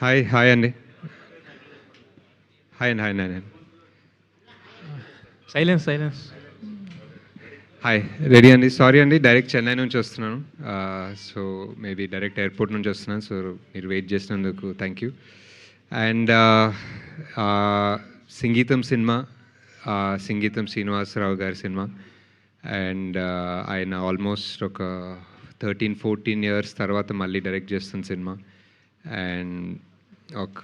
Hi అండి. Hi అండి. Silence. Hi. Ready అండి. సారీ అండి, డైరెక్ట్ చెన్నై నుంచి వస్తున్నాను. సో మేబీ డైరెక్ట్ ఎయిర్పోర్ట్ నుంచి వస్తున్నాను. సో మీరు వెయిట్ చేసినందుకు థ్యాంక్ యూ. అండ్ సంగీతం సినిమా, సంగీతం శ్రీనివాసరావు గారి సినిమా. అండ్ ఆయన ఆల్మోస్ట్ ఒక 13-14 ఇయర్స్ తర్వాత మళ్ళీ డైరెక్ట్ చేస్తున్న సినిమా. అండ్ ఒక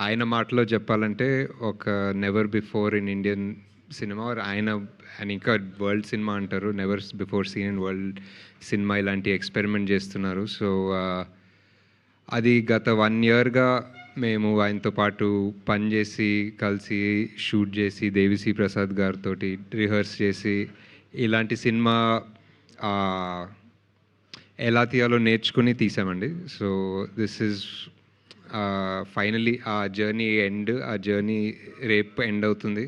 ఆయన మాటలో చెప్పాలంటే ఒక never before in Indian cinema, ఆయన ఆయన ఇంకా వరల్డ్ సినిమా అంటారు, never before seen in world cinema ఇలాంటి ఎక్స్పెరిమెంట్ చేస్తున్నారు. సో అది గత 1 ఇయర్గా మేము ఆయనతో పాటు పనిచేసి కలిసి షూట్ చేసి దేవిశ్రీ ప్రసాద్ గారితో రిహర్స్ చేసి ఇలాంటి సినిమా ఎలా తీయాలో నేర్చుకుని తీసామండి. సో దిస్ ఈజ్ ఫైనలీ ఆ జర్నీ రేపు ఎండ్ అవుతుంది.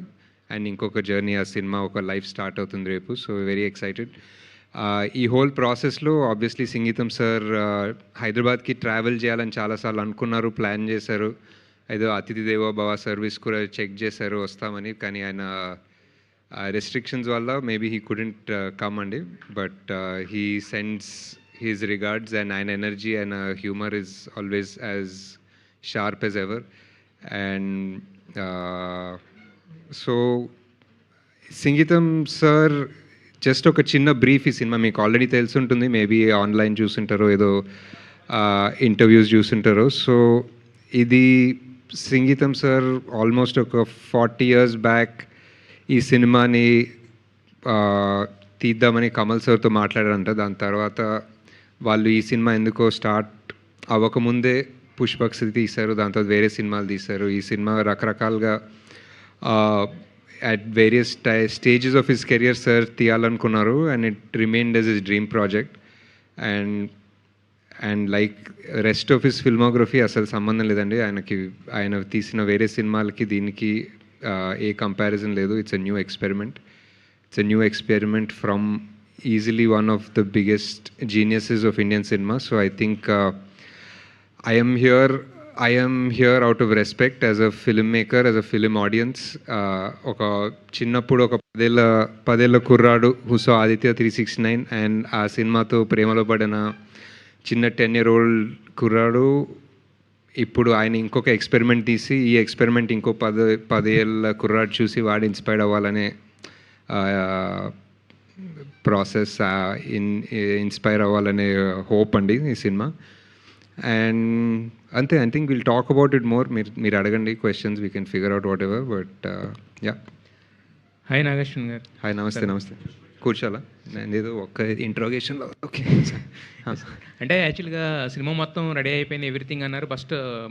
అండ్ ఇంకొక జర్నీ, ఆ సినిమా ఒక లైఫ్ స్టార్ట్ అవుతుంది రేపు. So very excited. ఈ హోల్ ప్రాసెస్లో ఆబ్వియస్లీ సంగీతం సార్ హైదరాబాద్కి ట్రావెల్ చేయాలని చాలాసార్లు అనుకున్నారు, ప్లాన్ చేశారు. ఏదో అతిథి దేవో భవ సర్వీస్ కూడా చెక్ చేశారు వస్తామని, కానీ ఆయన రెస్ట్రిక్షన్స్ వల్ల మేబీ హీ కుడెంట్ కమ్ అండి. But he sends his regards, and ఆయన energy and humor is always as sharp as ever. And so సంగీతం సార్ జస్ట్ ఒక చిన్న బ్రీఫ్, ఈ సినిమా మీకు ఆల్రెడీ తెలుసుంటుంది, మేబీ ఆన్లైన్ చూసుంటారో ఏదో ఇంటర్వ్యూస్ చూసుంటారో. సో ఇది సంగీతం సార్ ఆల్మోస్ట్ ఒక 40 years బ్యాక్ ఈ సినిమాని తీద్దామని కమల్ సార్తో మాట్లాడారంట. దాని తర్వాత వాళ్ళు ఈ సినిమా ఎందుకో స్టార్ట్ అవ్వకముందే పుష్పక్స్ తీశారు, దాని తర్వాత వేరే సినిమాలు తీశారు. ఈ సినిమా రకరకాలుగా at various stages of his career sir తీయాలనుకున్నారు, and it remained as his dream project. And like rest of his filmography అసలు సంబంధం లేదండి. ఆయన తీసిన వేరే సినిమాలకి దీనికి ఏ కంపారిజన్ లేదు. It's a new experiment from easily one of the biggest geniuses of Indian cinema. So I think I am here out of respect as a filmmaker, as a film audience. ఒక చిన్నప్పుడు ఒక 10 ఏళ్ళ కుర్రాడు who saw Aditya 369 and ఆ సినిమాతో ప్రేమలో పడిన చిన్న 10-year-old కుర్రాడు ఇప్పుడు ఆయన ఇంకొక ఎక్స్పెరిమెంట్ తీసి ఈ ఎక్స్పెరిమెంట్ ఇంకో 10 ఏళ్ళ కుర్రాడు చూసి వాడు ఇన్స్పైర్డ్ అవ్వాలనే ప్రాసెస్, ఇన్స్పైర్ అవ్వాలనే హోప్ అండి ఈ సినిమా. అండ్ అంతే, I think will talk about it more. మీరు అడగండి questions, we can figure out whatever. But yeah. Hi Nagashwin గారు. హాయ్, నమస్తే. కూర్చోాలా? నేను ఏదో ఒక్క ఇంట్రోగేషన్లో ఓకే. అంటే యాక్చువల్గా సినిమా మొత్తం రెడీ అయిపోయింది, ఎవ్రీథింగ్ అన్నారు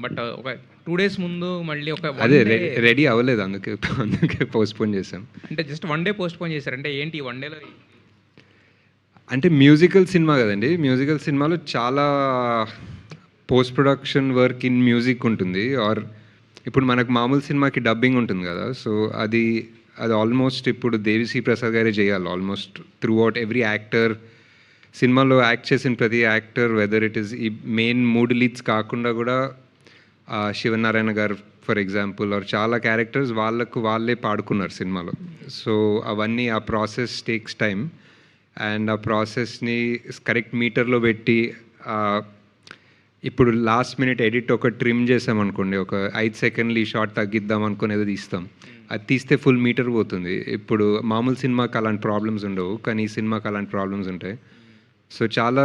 బట్ ఒక 2 days ముందు మళ్ళీ ఒక అదే రెడీ అవ్వలేదు, అందుకే పోస్ట్పోన్ చేశాం. అంటే జస్ట్ 1 day పోస్ట్పోన్ చేశారు. అంటే ఏంటి 1 dayలో? అంటే మ్యూజికల్ సినిమా కదండి. మ్యూజికల్ సినిమాలో చాలా post production work in music ఉంటుంది. ఆర్ ఇప్పుడు మనకు మామూలు సినిమాకి డబ్బింగ్ ఉంటుంది కదా. సో అది ఆల్మోస్ట్ ఇప్పుడు దేవిశ్రీ ప్రసాద్ గారే చేయాలి. Almost through out every actor, సినిమాలో యాక్ట్ చేసిన ప్రతి యాక్టర్, వెదర్ ఇట్ ఈస్ ఈ మెయిన్ 3 leads కాకుండా కూడా శివనారాయణ గారు ఫర్ ఎగ్జాంపుల్, ఆర్ చాలా క్యారెక్టర్స్ వాళ్ళే పాడుకున్నారు సినిమాలో. సో అవన్నీ ఆ ప్రాసెస్ టేక్స్ టైమ్. అండ్ ఆ ప్రాసెస్ని కరెక్ట్ మీటర్లో పెట్టి ఇప్పుడు లాస్ట్ మినిట్ ఎడిట్ ఒక ట్రిమ్ చేసామనుకోండి, ఒక 5 seconds ఈ షార్ట్ తగ్గిద్దాం అనుకుని ఏదో తీస్తాం, అది తీస్తే ఫుల్ మీటర్ పోతుంది. ఇప్పుడు మామూలు సినిమాకి అలాంటి ప్రాబ్లమ్స్ ఉండవు, కానీ ఈ సినిమాకి అలాంటి ప్రాబ్లమ్స్ ఉంటాయి. సో చాలా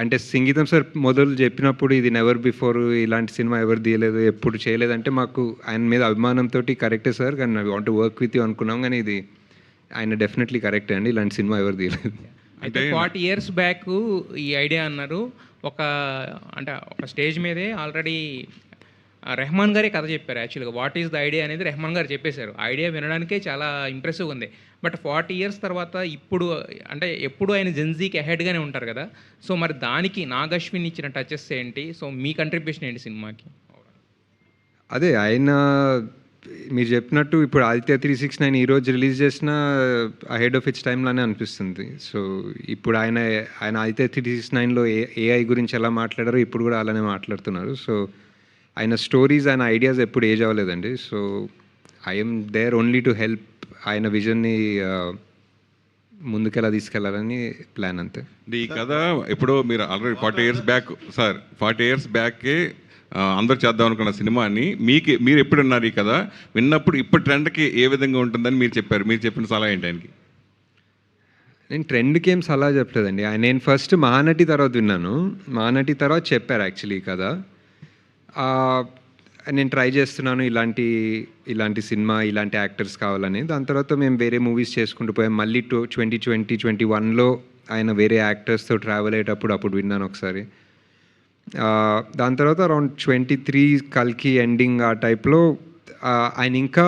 అంటే సంగీతం సార్ మొదలు చెప్పినప్పుడు ఇది నెవర్ బిఫోర్, ఇలాంటి సినిమా ఎవరు తీయలేదు, ఎప్పుడు చేయలేదంటే మాకు ఆయన మీద అభిమానంతో కరెక్టే సార్, కానీ I want to work with you అనుకున్నాం. కానీ ఇది ఆయన డెఫినెట్లీ కరెక్టే అండి, ఇలాంటి సినిమా ఎవరు తీయలేదు. అయితే 40 years బ్యాక్ ఈ ఐడియా అన్నారు. ఒక స్టేజ్ మీదే ఆల్రెడీ రెహమాన్ గారే కథ చెప్పారు. యాక్చువల్గా వాట్ ఈస్ ద ఐడియా అనేది రెహమాన్ గారు చెప్పేశారు. ఐడియా వినడానికే చాలా ఇంప్రెసివ్గా ఉంది. బట్ 40 years తర్వాత ఇప్పుడు అంటే ఎప్పుడు ఆయన జెన్జీకి అహెడ్గానే ఉంటారు కదా. సో మరి దానికి నాగశ్విన్ ఇచ్చిన టచెస్ ఏంటి? సో మీ కంట్రిబ్యూషన్ ఏంటి సినిమాకి? అదే ఆయన మీరు చెప్పినట్టు ఇప్పుడు ఆదిత్య 369 ఈరోజు రిలీజ్ చేసిన అహెడ్ ఆఫ్ ఇట్స్ టైంలానే అనిపిస్తుంది. సో ఇప్పుడు ఆయన ఆదిత్య 369లో ఏఐ గురించి ఎలా మాట్లాడారో ఇప్పుడు కూడా అలానే మాట్లాడుతున్నారు. సో ఆయన స్టోరీస్, ఆయన ఐడియాస్ ఎప్పుడు ఏజ్ అవ్వలేదండి. So I'm there only to help ఆయన విజన్ని ముందుకెలా తీసుకెళ్లాలని ప్లాన్ అంతే. ఈ కథ ఇప్పుడు మీరు already 40 years back sir 40 years బ్యాక్కే అందరూ చేద్దాం అనుకున్న సినిమాని మీరు ఎప్పుడు విన్నారు ఈ కథ? విన్నప్పుడు ఇప్పుడు ట్రెండ్కి ఏ విధంగా ఉంటుందని మీరు చెప్పారు. మీరు చెప్పిన సలహా ఏంటి ఆయనకి? నేను ట్రెండ్కి ఏం సలహా చెప్పలేదండి. నేను ఫస్ట్ మహానటి తర్వాత విన్నాను. మహానటి తర్వాత చెప్పారు యాక్చువల్లీ ఈ కథ. నేను ట్రై చేస్తున్నాను ఇలాంటి సినిమా, ఇలాంటి యాక్టర్స్ కావాలని. దాని తర్వాత మేము వేరే మూవీస్ చేసుకుంటూ పోయాం. మళ్ళీ 2021లో ఆయన వేరే యాక్టర్స్తో ట్రావెల్ అయ్యేటప్పుడు అప్పుడు విన్నాను ఒకసారి. దాని తర్వాత అరౌండ్ 23 కల్కి ఎండింగ్ ఆ టైప్లో ఆయన ఇంకా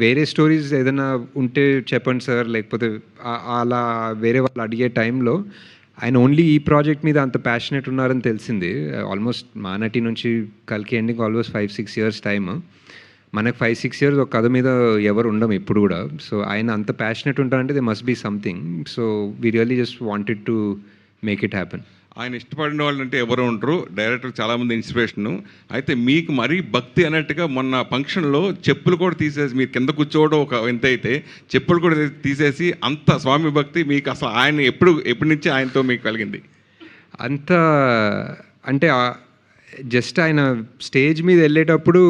వేరే స్టోరీస్ ఏదైనా ఉంటే చెప్పండి సార్, లేకపోతే అలా వేరే వాళ్ళు అడిగే టైంలో ఆయన ఓన్లీ ఈ ప్రాజెక్ట్ మీద అంత ప్యాషనెట్ ఉన్నారని తెలిసింది. ఆల్మోస్ట్ మానటి నుంచి కల్కి ఎండింగ్ ఆల్మోస్ట్ 5-6 years టైమ్. మనకు 5-6 years ఒక కథ మీద ఎవరు ఉండము ఇప్పుడు కూడా. సో ఆయన అంత ప్యాషనెట్ ఉంటారంటే there must be something. So we really just wanted to make it happen. ఆయన ఇష్టపడిన వాళ్ళు అంటే ఎవరు ఉంటారు, డైరెక్టర్ చాలామంది ఇన్స్పిరేషను. అయితే మీకు మరీ భక్తి అన్నట్టుగా మొన్న ఫంక్షన్లో చెప్పులు కూడా తీసేసి మీరు కింద కూర్చోవడం ఒక ఎంత అయితే చెప్పులు కూడా తీసేసి అంత స్వామి భక్తి మీకు అసలు ఆయన ఎప్పటి నుంచి ఆయనతో మీకు కలిగింది? అంత అంటే జస్ట్ ఆయన స్టేజ్ మీద వెళ్ళేటప్పుడు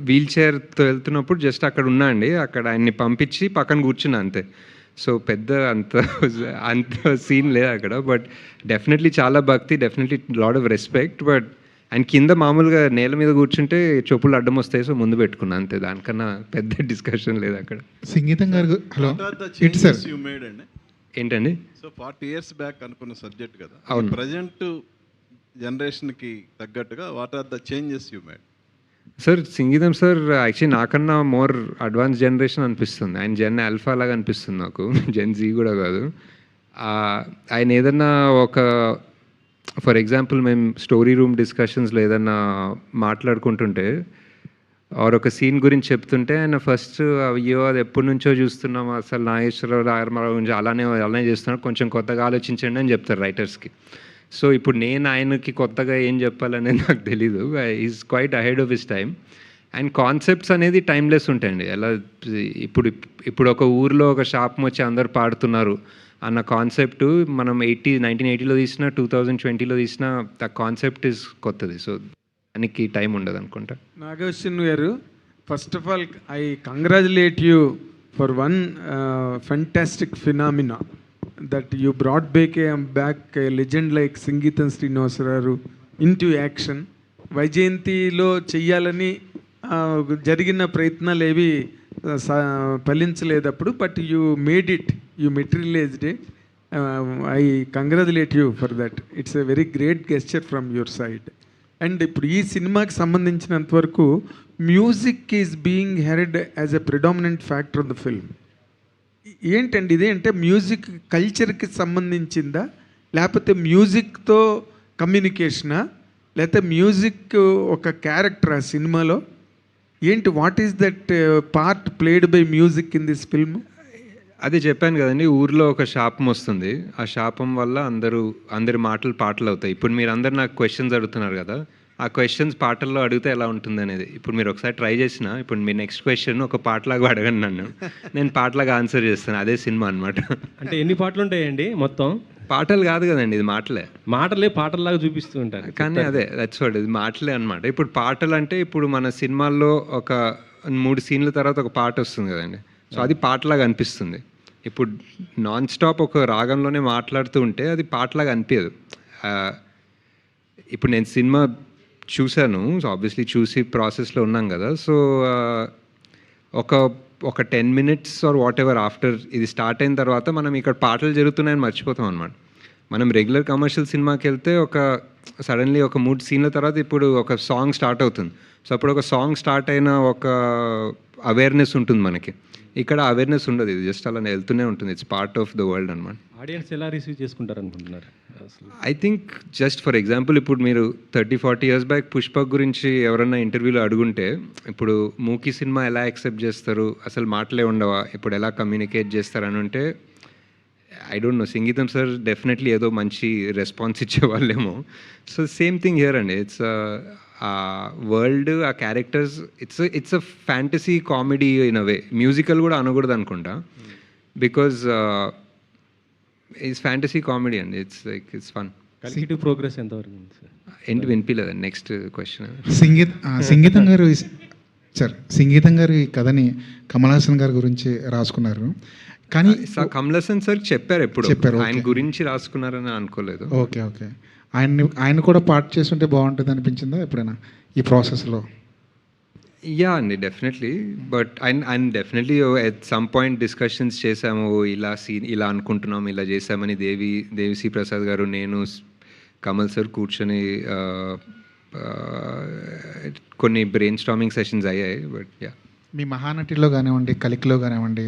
వీల్ చైర్తో వెళ్తున్నప్పుడు జస్ట్ అక్కడ ఉన్నా అండి. అక్కడ ఆయన్ని పంపించి పక్కన కూర్చున్నా అంతే. సో పెద్ద అంత సీన్ లేదు అక్కడ. బట్ డెఫినెట్లీ చాలా భక్తి, definitely lot of respect. But ఆయన కింద మామూలుగా నేల మీద కూర్చుంటే చెప్పులు అడ్డం వస్తాయి, సో ముందు పెట్టుకున్నా అంతే. దానికన్నా పెద్ద డిస్కషన్ లేదు అక్కడ. సంగీతం గారు హలో ఏంటండి? సో 40 years బ్యాక్ అనుకున్న సబ్జెక్ట్ కదా, అవును. ప్రజెంట్ జనరేషన్కి తగ్గట్టుగా what are the changes you made? Sir Singeetam sir actually నాకన్నా మోర్ అడ్వాన్స్ జనరేషన్ అనిపిస్తుంది. ఆయన జెన్ ఆల్ఫా లాగా అనిపిస్తుంది నాకు, జెన్ జీ కూడా కాదు. ఆయన ఏదన్నా ఫర్ ఎగ్జాంపుల్ మేము స్టోరీ రూమ్ డిస్కషన్స్లో ఏదన్నా మాట్లాడుకుంటుంటే ఆర్ ఒక సీన్ గురించి చెప్తుంటే ఆయన ఫస్ట్ అయ్యో అది ఎప్పటి నుంచో చూస్తున్నాం, అసలు నాగేశ్వరరావు రామారావు గురించి అలానే చేస్తున్నాడు, కొంచెం కొత్తగా ఆలోచించండి అని చెప్తారు రైటర్స్కి. సో ఇప్పుడు నేను ఆయనకి కొత్తగా ఏం చెప్పాలనేది నాకు తెలీదు. Is quiet ahead of his time. And concepts అనేది టైమ్లెస్ ఉంటాయండి. ఎలా ఇప్పుడు ఒక ఊరిలో ఒక శాపం వచ్చి అందరు పాడుతున్నారు అన్న కాన్సెప్ట్ మనం 1980లో తీసిన 2020లో తీసిన ద కాన్సెప్ట్ ఈజ్ కొత్తది. సో దానికి టైం ఉండదు అనుకుంటా. నాగేశ్వరన్ గారు, first of all I congratulate you for one fantastic phenomena that you brought back a legend like సంగీతం శ్రీనివాసరావు into action. వైజయంతిలో చెయ్యాలని జరిగిన ప్రయత్నాలు ఏవి ఫలించలేదప్పుడు, but you made it, you materialised it. I congratulate you for that. It's a very great gesture from your side. And ఇప్పుడు ఈ సినిమాకి సంబంధించినంత వరకు music is being heard as a predominant factor of the film. ఏంటండి ఇది? అంటే music కల్చర్కి సంబంధించిందా, లేకపోతే మ్యూజిక్తో కమ్యూనికేషనా, లేకపోతే మ్యూజిక్ ఒక క్యారెక్టర్ ఆ సినిమాలో ఏంటి? What is that part played by music in this film? అదే చెప్పాను కదండి, ఊర్లో ఒక శాపం వస్తుంది. ఆ శాపం వల్ల అందరి మాటలు పాటలు అవుతాయి. ఇప్పుడు మీరు అందరు నాకు క్వశ్చన్స్ అడుగుతున్నారు కదా, ఆ క్వశ్చన్స్ పాటల్లో అడిగితే ఎలా ఉంటుంది అనేది ఇప్పుడు మీరు ఒకసారి ట్రై చేసిన, ఇప్పుడు మీ నెక్స్ట్ క్వశ్చన్ ఒక పాటలాగా అడగండి నన్ను, నేను పాటలాగా ఆన్సర్ చేస్తాను. అదే సినిమా అనమాట. అంటే ఎన్ని పాటలు ఉంటాయండి మొత్తం? పాటలు కాదు కదండి, ఇది మాటలే పాటల్లాగా చూపిస్తూ ఉంటారు. కానీ అదే దట్స్ వాట్, ఇది మాటలే అనమాట. ఇప్పుడు పాటలు అంటే ఇప్పుడు మన సినిమాల్లో ఒక 3 సీన్ల తర్వాత ఒక పాట వస్తుంది కదండి, సో అది పాటలాగా అనిపిస్తుంది. ఇప్పుడు నాన్ స్టాప్ ఒక రాగంలోనే మాట్లాడుతూ ఉంటే అది పాటలాగా అనిపించదు. ఇప్పుడు నేను సినిమా చూశాను, సో ఆబ్వియస్లీ చూసి ప్రాసెస్లో ఉన్నాం కదా. సో ఒక 10 minutes or whatever after ఇది స్టార్ట్ అయిన తర్వాత మనం ఇక్కడ పాటలు జరుగుతున్నాయని మర్చిపోతాం అనమాట. మనం రెగ్యులర్ కమర్షియల్ సినిమాకి వెళ్తే సడన్లీ ఒక 3 సీన్ల తర్వాత ఇప్పుడు ఒక సాంగ్ స్టార్ట్ అవుతుంది. సో అప్పుడు ఒక సాంగ్ స్టార్ట్ అయిన ఒక అవేర్నెస్ ఉంటుంది మనకి. ఇక్కడ అవేర్నెస్ ఉండదు, ఇది జస్ట్ అలా వెళ్తూనే ఉంటుంది, it's part of the world అనమాట. ఆడియన్స్ ఎలా రిసీవ్ చేసుకుంటారు అనుకుంటున్నారు అసలు? I think just for example ఇప్పుడు మీరు 30-40 ఇయర్స్ బ్యాక్ పుష్పక్ గురించి ఎవరన్నా ఇంటర్వ్యూలో అడుగుంటే ఇప్పుడు మూకీ సినిమా ఎలా యాక్సెప్ట్ చేస్తారు, అసలు మాటలే ఉండవా, ఇప్పుడు ఎలా కమ్యూనికేట్ చేస్తారు అని ఉంటే I don't know, Singeetam sir definitely ఏదో మంచి రెస్పాన్స్ ఇచ్చేవాళ్ళేమో. సో సేమ్ థింగ్ హియర్ అండి, ఇట్స్ ఆ వరల్డ్, ఆ characters, it's a fantasy comedy in a way, musical కూడా అనకూడదు అనుకుంటా, బికాజ్ ఇట్స్ ఫ్యాంటసీ కామెడీ అండి, ఇట్స్ లైక్ ఇట్స్ ఫన్. కలిగిటివ్ ప్రోగ్రెస్ ఎంతవరకు ఉంది సార్? ఏంటి వినిపించలేదండి, నెక్స్ట్ క్వశ్చన్. సంగీతం గారు సార్, సంగీతం గారు ఈ కథని కమల్ హాసన్ గారి గురించి రాసుకున్నారు, కానీ కమల్ హాసన్ సార్ చెప్పారు ఎప్పుడు, చెప్పారు, ఆయన okay. గురించి రాసుకున్నారని అనుకోలేదు. ఓకే ఓకే, ఆయన కూడా పార్ట్ చేస్తుంటే బాగుంటుంది అనిపించిందా ఎప్పుడైనా ఈ ప్రాసెస్లో? యా అండి, డెఫినెట్లీ, బట్ ఆయన definitely at some point discussions చేశాము, ఇలా అనుకుంటున్నాం, ఇలా చేశామని దేవిశ్రీ ప్రసాద్ గారు, నేను, కమల్ సార్ కూర్చొని కొన్ని బ్రెయిన్ స్టార్మింగ్ సెషన్స్ అయ్యాయి. బట్ యా, మీ మహానటిలో కానివ్వండి, కలికిలో కానివ్వండి,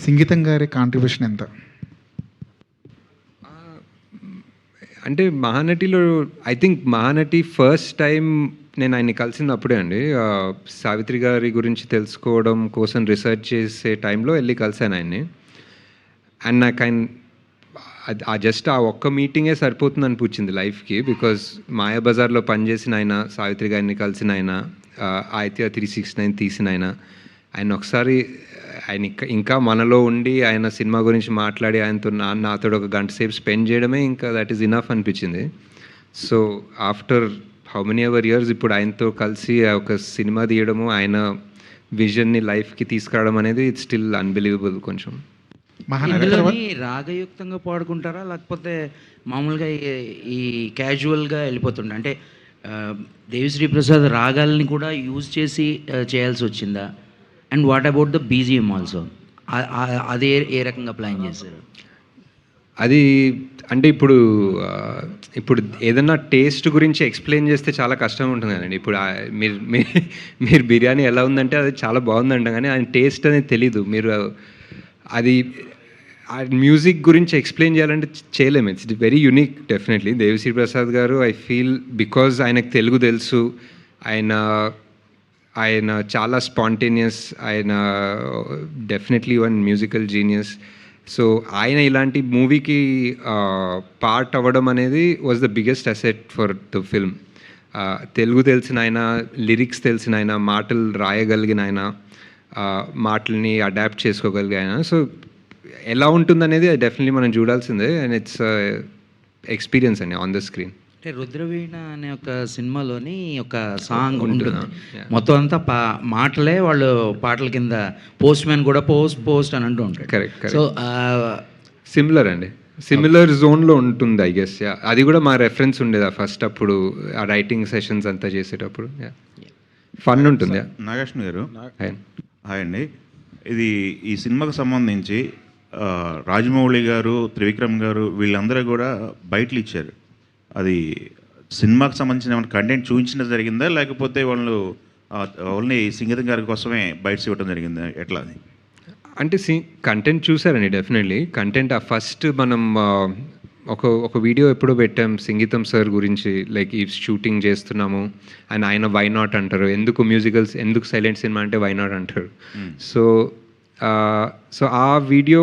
సంగీతం గారి కాంట్రిబ్యూషన్ ఎంత? అంటే మహానటిలో I think Mahanati first time నేను ఆయన్ని కలిసింది అప్పుడే అండి, సావిత్రి గారి గురించి తెలుసుకోవడం కోసం రీసెర్చ్ చేసే టైంలో వెళ్ళి కలిసాను ఆయన్ని. అండ్ నాకు జస్ట్ ఆ ఒక్క మీటింగే సరిపోతుంది అనిపించింది లైఫ్కి, బికాజ్ మాయాబజార్లో పనిచేసిన ఆయన, సావిత్రి గారిని కలిసిన ఆయన, ఆయిత్య 369 తీసిన ఆయన ఒకసారి ఆయన ఇంకా మనలో ఉండి ఆయన సినిమా గురించి మాట్లాడి ఆయనతో నాతో ఒక గంట సేపు స్పెండ్ చేయడమే ఇంకా దట్ ఈస్ ఇనఫ్ అనిపించింది. So after how many ever years ఇప్పుడు ఆయనతో కలిసి ఒక సినిమా తీయడము, ఆయన విజన్ని లైఫ్కి తీసుకురావడం అనేది ఇట్స్ స్టిల్ అన్బిలీవబుల్. కొంచెం ఇందులోని రాగయుక్తంగా పాడుకుంటారా, లేకపోతే మామూలుగా ఈ క్యాజువల్గా వెళ్ళిపోతుండే, అంటే దేవిశ్రీ ప్రసాద్ రాగాల్ని కూడా యూజ్ చేసి చేయాల్సి వచ్చిందా? And what about the BGM also, అది ఏ రకంగా ప్లాన్ చేశారు? అది అంటే ఇప్పుడు ఏదన్నా టేస్ట్ గురించి ఎక్స్ప్లెయిన్ చేస్తే చాలా కష్టం ఉంటుంది కదండి. ఇప్పుడు మీరు బిర్యానీ ఎలా ఉందంటే అది చాలా బాగుందంట, కానీ ఆయన టేస్ట్ అనేది తెలీదు. మీరు అది ఆ మ్యూజిక్ గురించి ఎక్స్ప్లెయిన్ చేయాలంటే చేయలేము. It's very unique definitely. Devi Sri Prasad గారు ఐ ఫీల్ బికాజ్ ఆయనకు తెలుగు తెలుసు, ఆయన చాలా స్పాంటేనియస్, ఆయన definitely one musical genius. So ఆయన ఇలాంటి మూవీకి పార్ట్ అవ్వడం అనేది was the biggest asset for the film. Telugu తెలిసిన ఆయన, లిరిక్స్ తెలిసిన ఆయన, మాటలు రాయగలిగిన ఆయన, మాటల్ని అడాప్ట్ చేసుకోగలిగిన ఆయన. సో ఎలా ఉంటుందనేది డెఫినెట్లీ మనం చూడాల్సిందే, అండ్ ఇట్స్ ఎక్స్పీరియన్స్ అండి ఆన్ ద స్క్రీన్. అంటే రుద్రవీణ అనే ఒక సినిమాలోని ఒక సాంగ్ ఉంటుంది, Yeah. మొత్తం అంతా మాటలే, వాళ్ళు పాటల కింద పోస్ట్ మ్యాన్ కూడా పోస్ట్ అని అంటూ ఉంటాడు. Correct. సో సిమిలర్ అండి, సిమిలర్ జోన్లో ఉంటుంది ఐ గెస్. అది కూడా మా రెఫరెన్స్ ఉండేది ఫస్ట్ అప్పుడు ఆ రైటింగ్ సెషన్స్ అంతా చేసేటప్పుడు. ఫన్ ఉంటుంది. నాగేశ్వర గారు Hi. హాయ్ అండి. ఇది ఈ సినిమాకు సంబంధించి రాజమౌళి గారు, త్రివిక్రమ్ గారు వీళ్ళందరూ కూడా బయటలు ఇచ్చారు. అది సినిమాకు సంబంధించిన ఏమైనా కంటెంట్ చూపించడం జరిగిందా, లేకపోతే వాళ్ళు ఓన్లీ సంగీతం గారి కోసమే బయటస్ ఇవ్వడం జరిగిందా, ఎట్లా అది? అంటే కంటెంట్ చూసారండి డెఫినెట్లీ. కంటెంట్ ఫస్ట్ మనం ఒక వీడియో ఎప్పుడో పెట్టాం సంగీతం సార్ గురించి, లైక్ ఈ షూటింగ్ చేస్తున్నాము అండ్ ఆయన వై నాట్ అంటారు, ఎందుకు సైలెంట్ సినిమా అంటే వై నాట్ అంటారు. సో ఆ వీడియో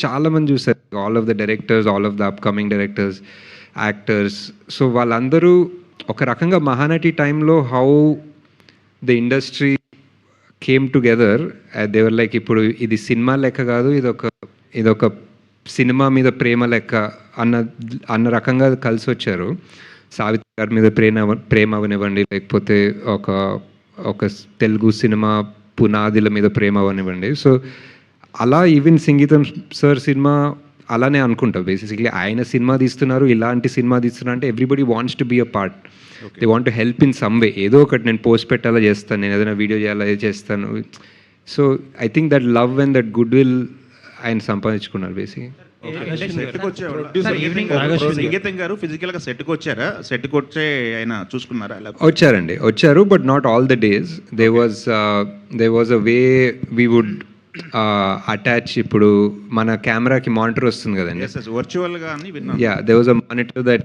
చాలామంది చూసారు, all of the directors, all of the upcoming directors, actors. So వాళ్ళందరూ ఒక రకంగా మహానటి టైంలో how the industry came together, they were like ఇప్పుడు ఇది సినిమా లెక్క కాదు, ఇదొక సినిమా మీద ప్రేమ లెక్క అన్న రకంగా కలిసి వచ్చారు. సావిత్రి గారి మీద ప్రేమ అవనివ్వండి, లేకపోతే ఒక తెలుగు సినిమా పునాదిల మీద ప్రేమ అవనివ్వండి. సో అలా ఈవెన్ సంగీతం సార్ సినిమా అలానే అనుకుంటా. బేసిక్లీ ఆయన సినిమా తీస్తున్నారు, ఇలాంటి సినిమా తీస్తున్నారు అంటే everybody wants to be a part, they want to help in some way. ఏదో ఒకటి నేను పోస్ట్ పెట్టాలా చేస్తాను, నేను ఏదైనా వీడియో చేయాలా చేస్తాను. So I think that love and that good will ఆయన సంపాదించుకున్నారు బేసిక్గా. సంగీతం గారు ఫిజికల్ గా సెట్కి వచ్చారా? సెట్కి వచ్చే ఆయన చూసుకున్నారా? వచ్చారు, but not all the days. There was a way we would attach ఇప్పుడు మన కెమెరాకి మానిటర్ వస్తుంది కదండి. ఎస్ ఎస్ వర్చువల్గా అని విన్నాను. Yeah, there was a monitor that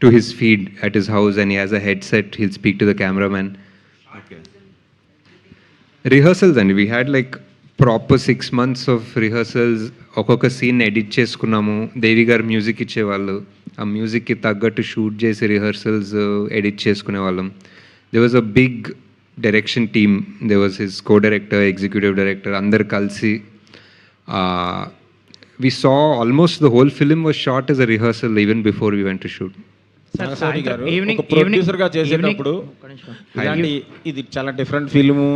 to his feed at his house, and he has a headset. He'll speak to the cameraman. Okay. Rehearsals, and we had like proper 6 months of rehearsals. ఒక్కొక్క scene edit చేసుకున్నాము. దేవి గారు music ఇచ్చేవాళ్ళు. ఆ మ్యూజిక్కి తగ్గట్టు shoot చేసి rehearsals edit చేసుకునే వాళ్ళం. There was a big direction team. There was his co director, executive director, అందరు కలిసి we saw almost the whole film was shot as a rehearsal even before we went to shoot. నాగసాని గారు ఒక ప్రొడ్యూసర్గా చేసేటప్పుడు ఇలాంటి ఇది చాలా డిఫరెంట్ ఫిల్ము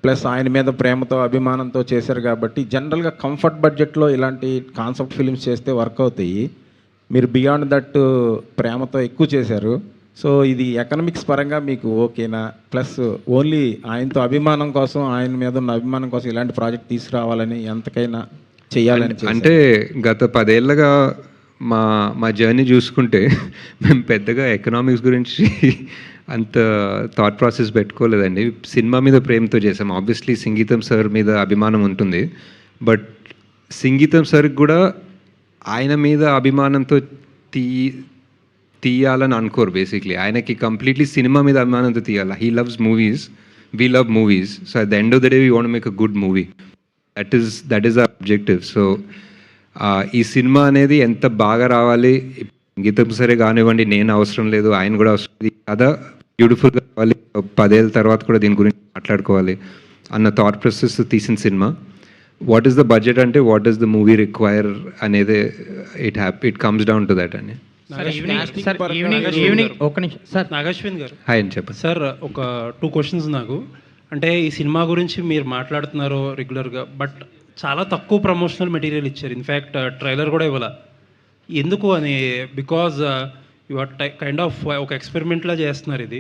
ప్లస్ ఆయన మీద ప్రేమతో అభిమానంతో చేశారు కాబట్టి జనరల్గా కంఫర్ట్ బడ్జెట్లో ఇలాంటి కాన్సెప్ట్ ఫిల్మ్స్ చేస్తే వర్క్ అవుతాయి. మీరు బియాండ్ దట్ ప్రేమతో ఎక్కువ చేశారు. సో ఇది ఎకనామిక్స్ పరంగా మీకు ఓకేనా? ప్లస్ ఓన్లీ ఆయనతో అభిమానం కోసం, ఆయన మీద ఉన్న అభిమానం కోసం ఇలాంటి ప్రాజెక్ట్ తీసుకురావాలని ఎంతకైనా చేయాలని అంటే గత 10 ఏళ్ళగా మా జర్నీ చూసుకుంటే మేము పెద్దగా ఎకనామిక్స్ గురించి అంత థాట్ ప్రాసెస్ పెట్టుకోలేదండి. సినిమా మీద ప్రేమతో చేసాం. ఆబ్వియస్లీ సంగీతం సార్ మీద అభిమానం ఉంటుంది, బట్ సంగీతం సార్కి కూడా ఆయన మీద అభిమానంతో తీయాలని అనుకోరు. బేసిక్లీ ఆయనకి కంప్లీట్లీ సినిమా మీద అభిమానంతో తీయాలి. He loves movies, we love movies. So at the end of the day we want make a good movie. That is our objective. So ఈ సినిమా అనేది ఎంత బాగా రావాలి, గీతం సరే కానివ్వండి, నేను అవసరం లేదు, ఆయన కూడా అవసరం లేదు, కథ బ్యూటిఫుల్గా రావాలి, 10 ఏళ్ళ తర్వాత కూడా దీని గురించి మాట్లాడుకోవాలి అన్న థాట్ ప్రాసెస్ తీసిన cinema. What is the budget అంటే what is the movie require అనేది it comes down to that అని. నాగశ్విన్ గారు హాయ్ అని చెప్పండి సార్. ఒక 2 క్వశ్చన్స్ నాకు. అంటే ఈ సినిమా గురించి మీరు మాట్లాడుతున్నారు రెగ్యులర్గా, బట్ చాలా తక్కువ ప్రమోషనల్ మెటీరియల్ ఇచ్చారు. ఇన్ఫ్యాక్ట్ ట్రైలర్ కూడా ఇవ్వాల. ఎందుకు అని? Because you are kind of ఒక ఎక్స్పెరిమెంట్లా చేస్తున్నారు. ఇది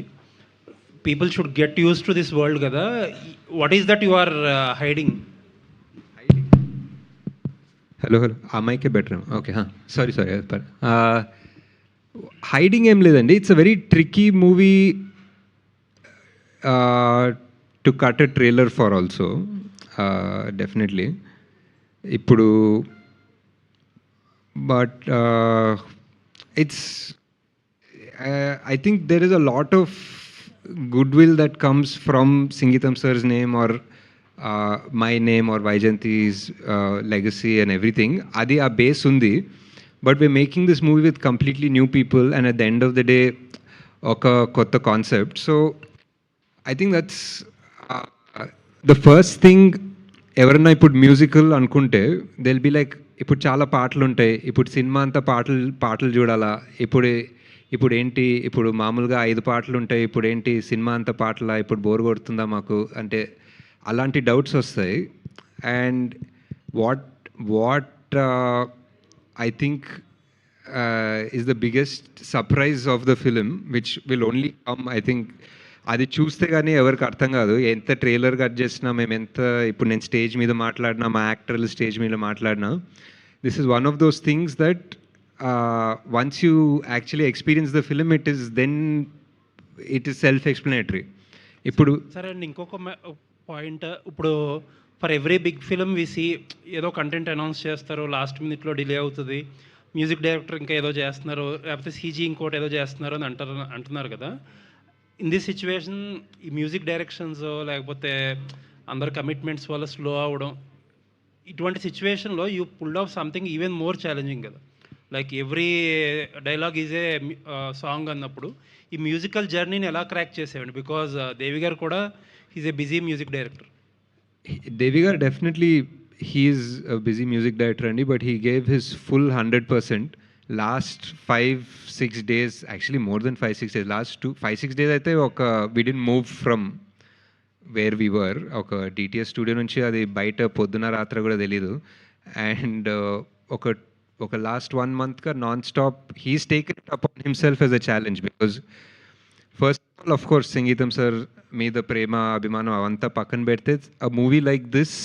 people should get use to this world కదా. What is that you are hiding? Hello ఆ మైకే బెటర్. ఓకే, సారీ హైడింగ్ ఏం లేదండి. It's a very tricky movie to cut a trailer for also. Definitely ఇప్పుడు but it's I think there is a lot of goodwill that comes from Sangeetam sir's name or my name or Vaijayanti's legacy and everything. Adi a base undi, but we're making this movie with completely new people and at the end of the day oka kotta concept. So I think that's the first thing. ఎవరన్నా ఇప్పుడు musical అనుకుంటే Dil be like, ఇప్పుడు చాలా పాటలు ఉంటాయి, ఇప్పుడు cinema అంతా పాటలు చూడాలా, ఇప్పుడు ఏంటి, ఇప్పుడు మామూలుగా 5 పాటలు ఉంటాయి, ఇప్పుడు ఏంటి సినిమా అంతా పాటలా, ఇప్పుడు బోర్ కొడుతుందా మాకు అంటే అలాంటి డౌట్స్ వస్తాయి. And what I think is the biggest surprise of the film which will only come, I think అది చూస్తే కానీ ఎవరికి అర్థం కాదు. ఎంత ట్రైలర్ కట్ చేసినా, మేము ఎంత ఇప్పుడు నేను స్టేజ్ మీద మాట్లాడినా, మా యాక్టర్లు స్టేజ్ మీద మాట్లాడినా, this is one of those things that once you actually experience the film, it is self-explanatory. ఇప్పుడు సరే అండి, ఇంకొక పాయింట్. ఇప్పుడు ఫర్ ఎవ్రీ బిగ్ ఫిలిం విసి ఏదో కంటెంట్ అనౌన్స్ చేస్తారు, లాస్ట్ మినిట్లో డిలే అవుతుంది, మ్యూజిక్ డైరెక్టర్ ఇంకా ఏదో చేస్తున్నారు, లేకపోతే సీజీ ఇంకోటి ఏదో చేస్తున్నారు అని అంటున్నారు కదా. ఇన్ దిస్ సిచ్యువేషన్ ఈ మ్యూజిక్ డైరెక్షన్స్ లేకపోతే అందరు కమిట్మెంట్స్ వల్ల స్లో అవ్వడం, ఇటువంటి సిచ్యువేషన్లో you pulled off something even more challenging కదా. Like every dialogue is a song అన్నప్పుడు ఈ మ్యూజికల్ జర్నీని ఎలా క్రాక్ చేసేవండి? బికాజ్ దేవి గారు కూడా is a busy music director. Devi గారు definitely he's busy music director అండి, but he gave his full 100%. Last 5-6 days, actually more than 5-6 days, last 5-6 days అయితే we didn't move from where we were. ఒక DTS studio నుంచి అది బయట పొద్దున రాత్రి కూడా తెలీదు. అండ్ ఒక లాస్ట్ 1 monthగా non stop he's taken it upon himself as a challenge. Because first of all, of course Singeetam sir మీద ప్రేమ, అభిమానం అవంతా పక్కన పెడితే, a movie like this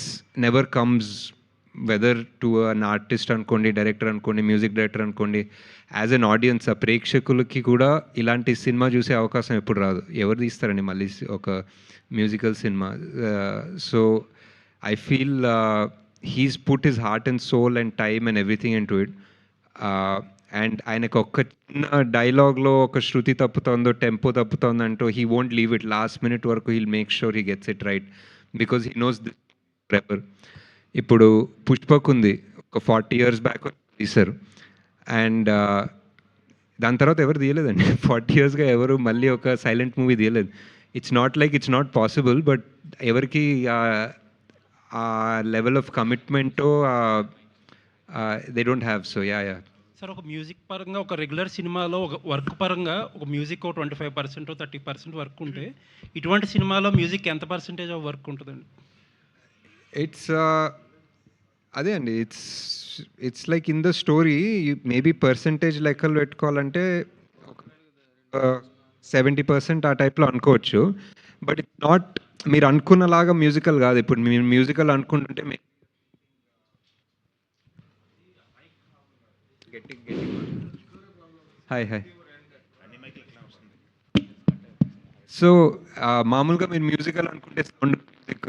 never comes, whether to an artist అనుకోండి, డైరెక్టర్ అనుకోండి, మ్యూజిక్ డైరెక్టర్ అనుకోండి, యాజ్ అన్ ఆడియన్స్ ఆ ప్రేక్షకులకి కూడా ఇలాంటి సినిమా చూసే అవకాశం ఎప్పుడు రాదు. ఎవరు తీస్తారండి మళ్ళీ ఒక musical cinema? So I feel he's put his heart and soul and time and everything into it. And ఆయనకు ఒక్క చిన్న డైలాగ్లో ఒక శృతి తప్పుతుందో టెంపో తప్పుతుందంటో he won't leave it last minute వరకు he'll make sure he gets it right because he knows the rapper. ఇప్పుడు పుష్పక్ ఉంది, ఒక 40 years బ్యాక్ తీశారు, అండ్ దాని తర్వాత ఎవరు తీయలేదండి. 40 yearsగా ఎవరు మళ్ళీ ఒక సైలెంట్ మూవీ తీయలేదు. ఇట్స్ నాట్ పాసిబుల్, బట్ ఎవరికి ఆ లెవెల్ ఆఫ్ కమిట్మెంటో they don't have. So yeah sir, ఒక మ్యూజిక్ పరంగా ఒక రెగ్యులర్ సినిమాలో ఒక వర్క్ పరంగా ఒక మ్యూజిక్ 25% 30% వర్క్ ఉంటే ఇటువంటి సినిమాలో మ్యూజిక్ ఎంత పర్సెంటేజ్ ఆఫ్ వర్క్ ఉంటుందండి? ఇట్స్ అదే అండి, it's like in the story maybe percentage లెక్కలు పెట్టుకోవాలంటే 70% ఆ టైప్లో అనుకోవచ్చు. బట్ ఇట్స్ నాట్ మీరు అనుకున్నలాగా మ్యూజికల్ కాదు. ఇప్పుడు మీరు మ్యూజికల్ అనుకుంటుంటే హాయ్ సో మామూలుగా మీరు మ్యూజికల్ అనుకుంటే సౌండ్ మ్యూజిక్,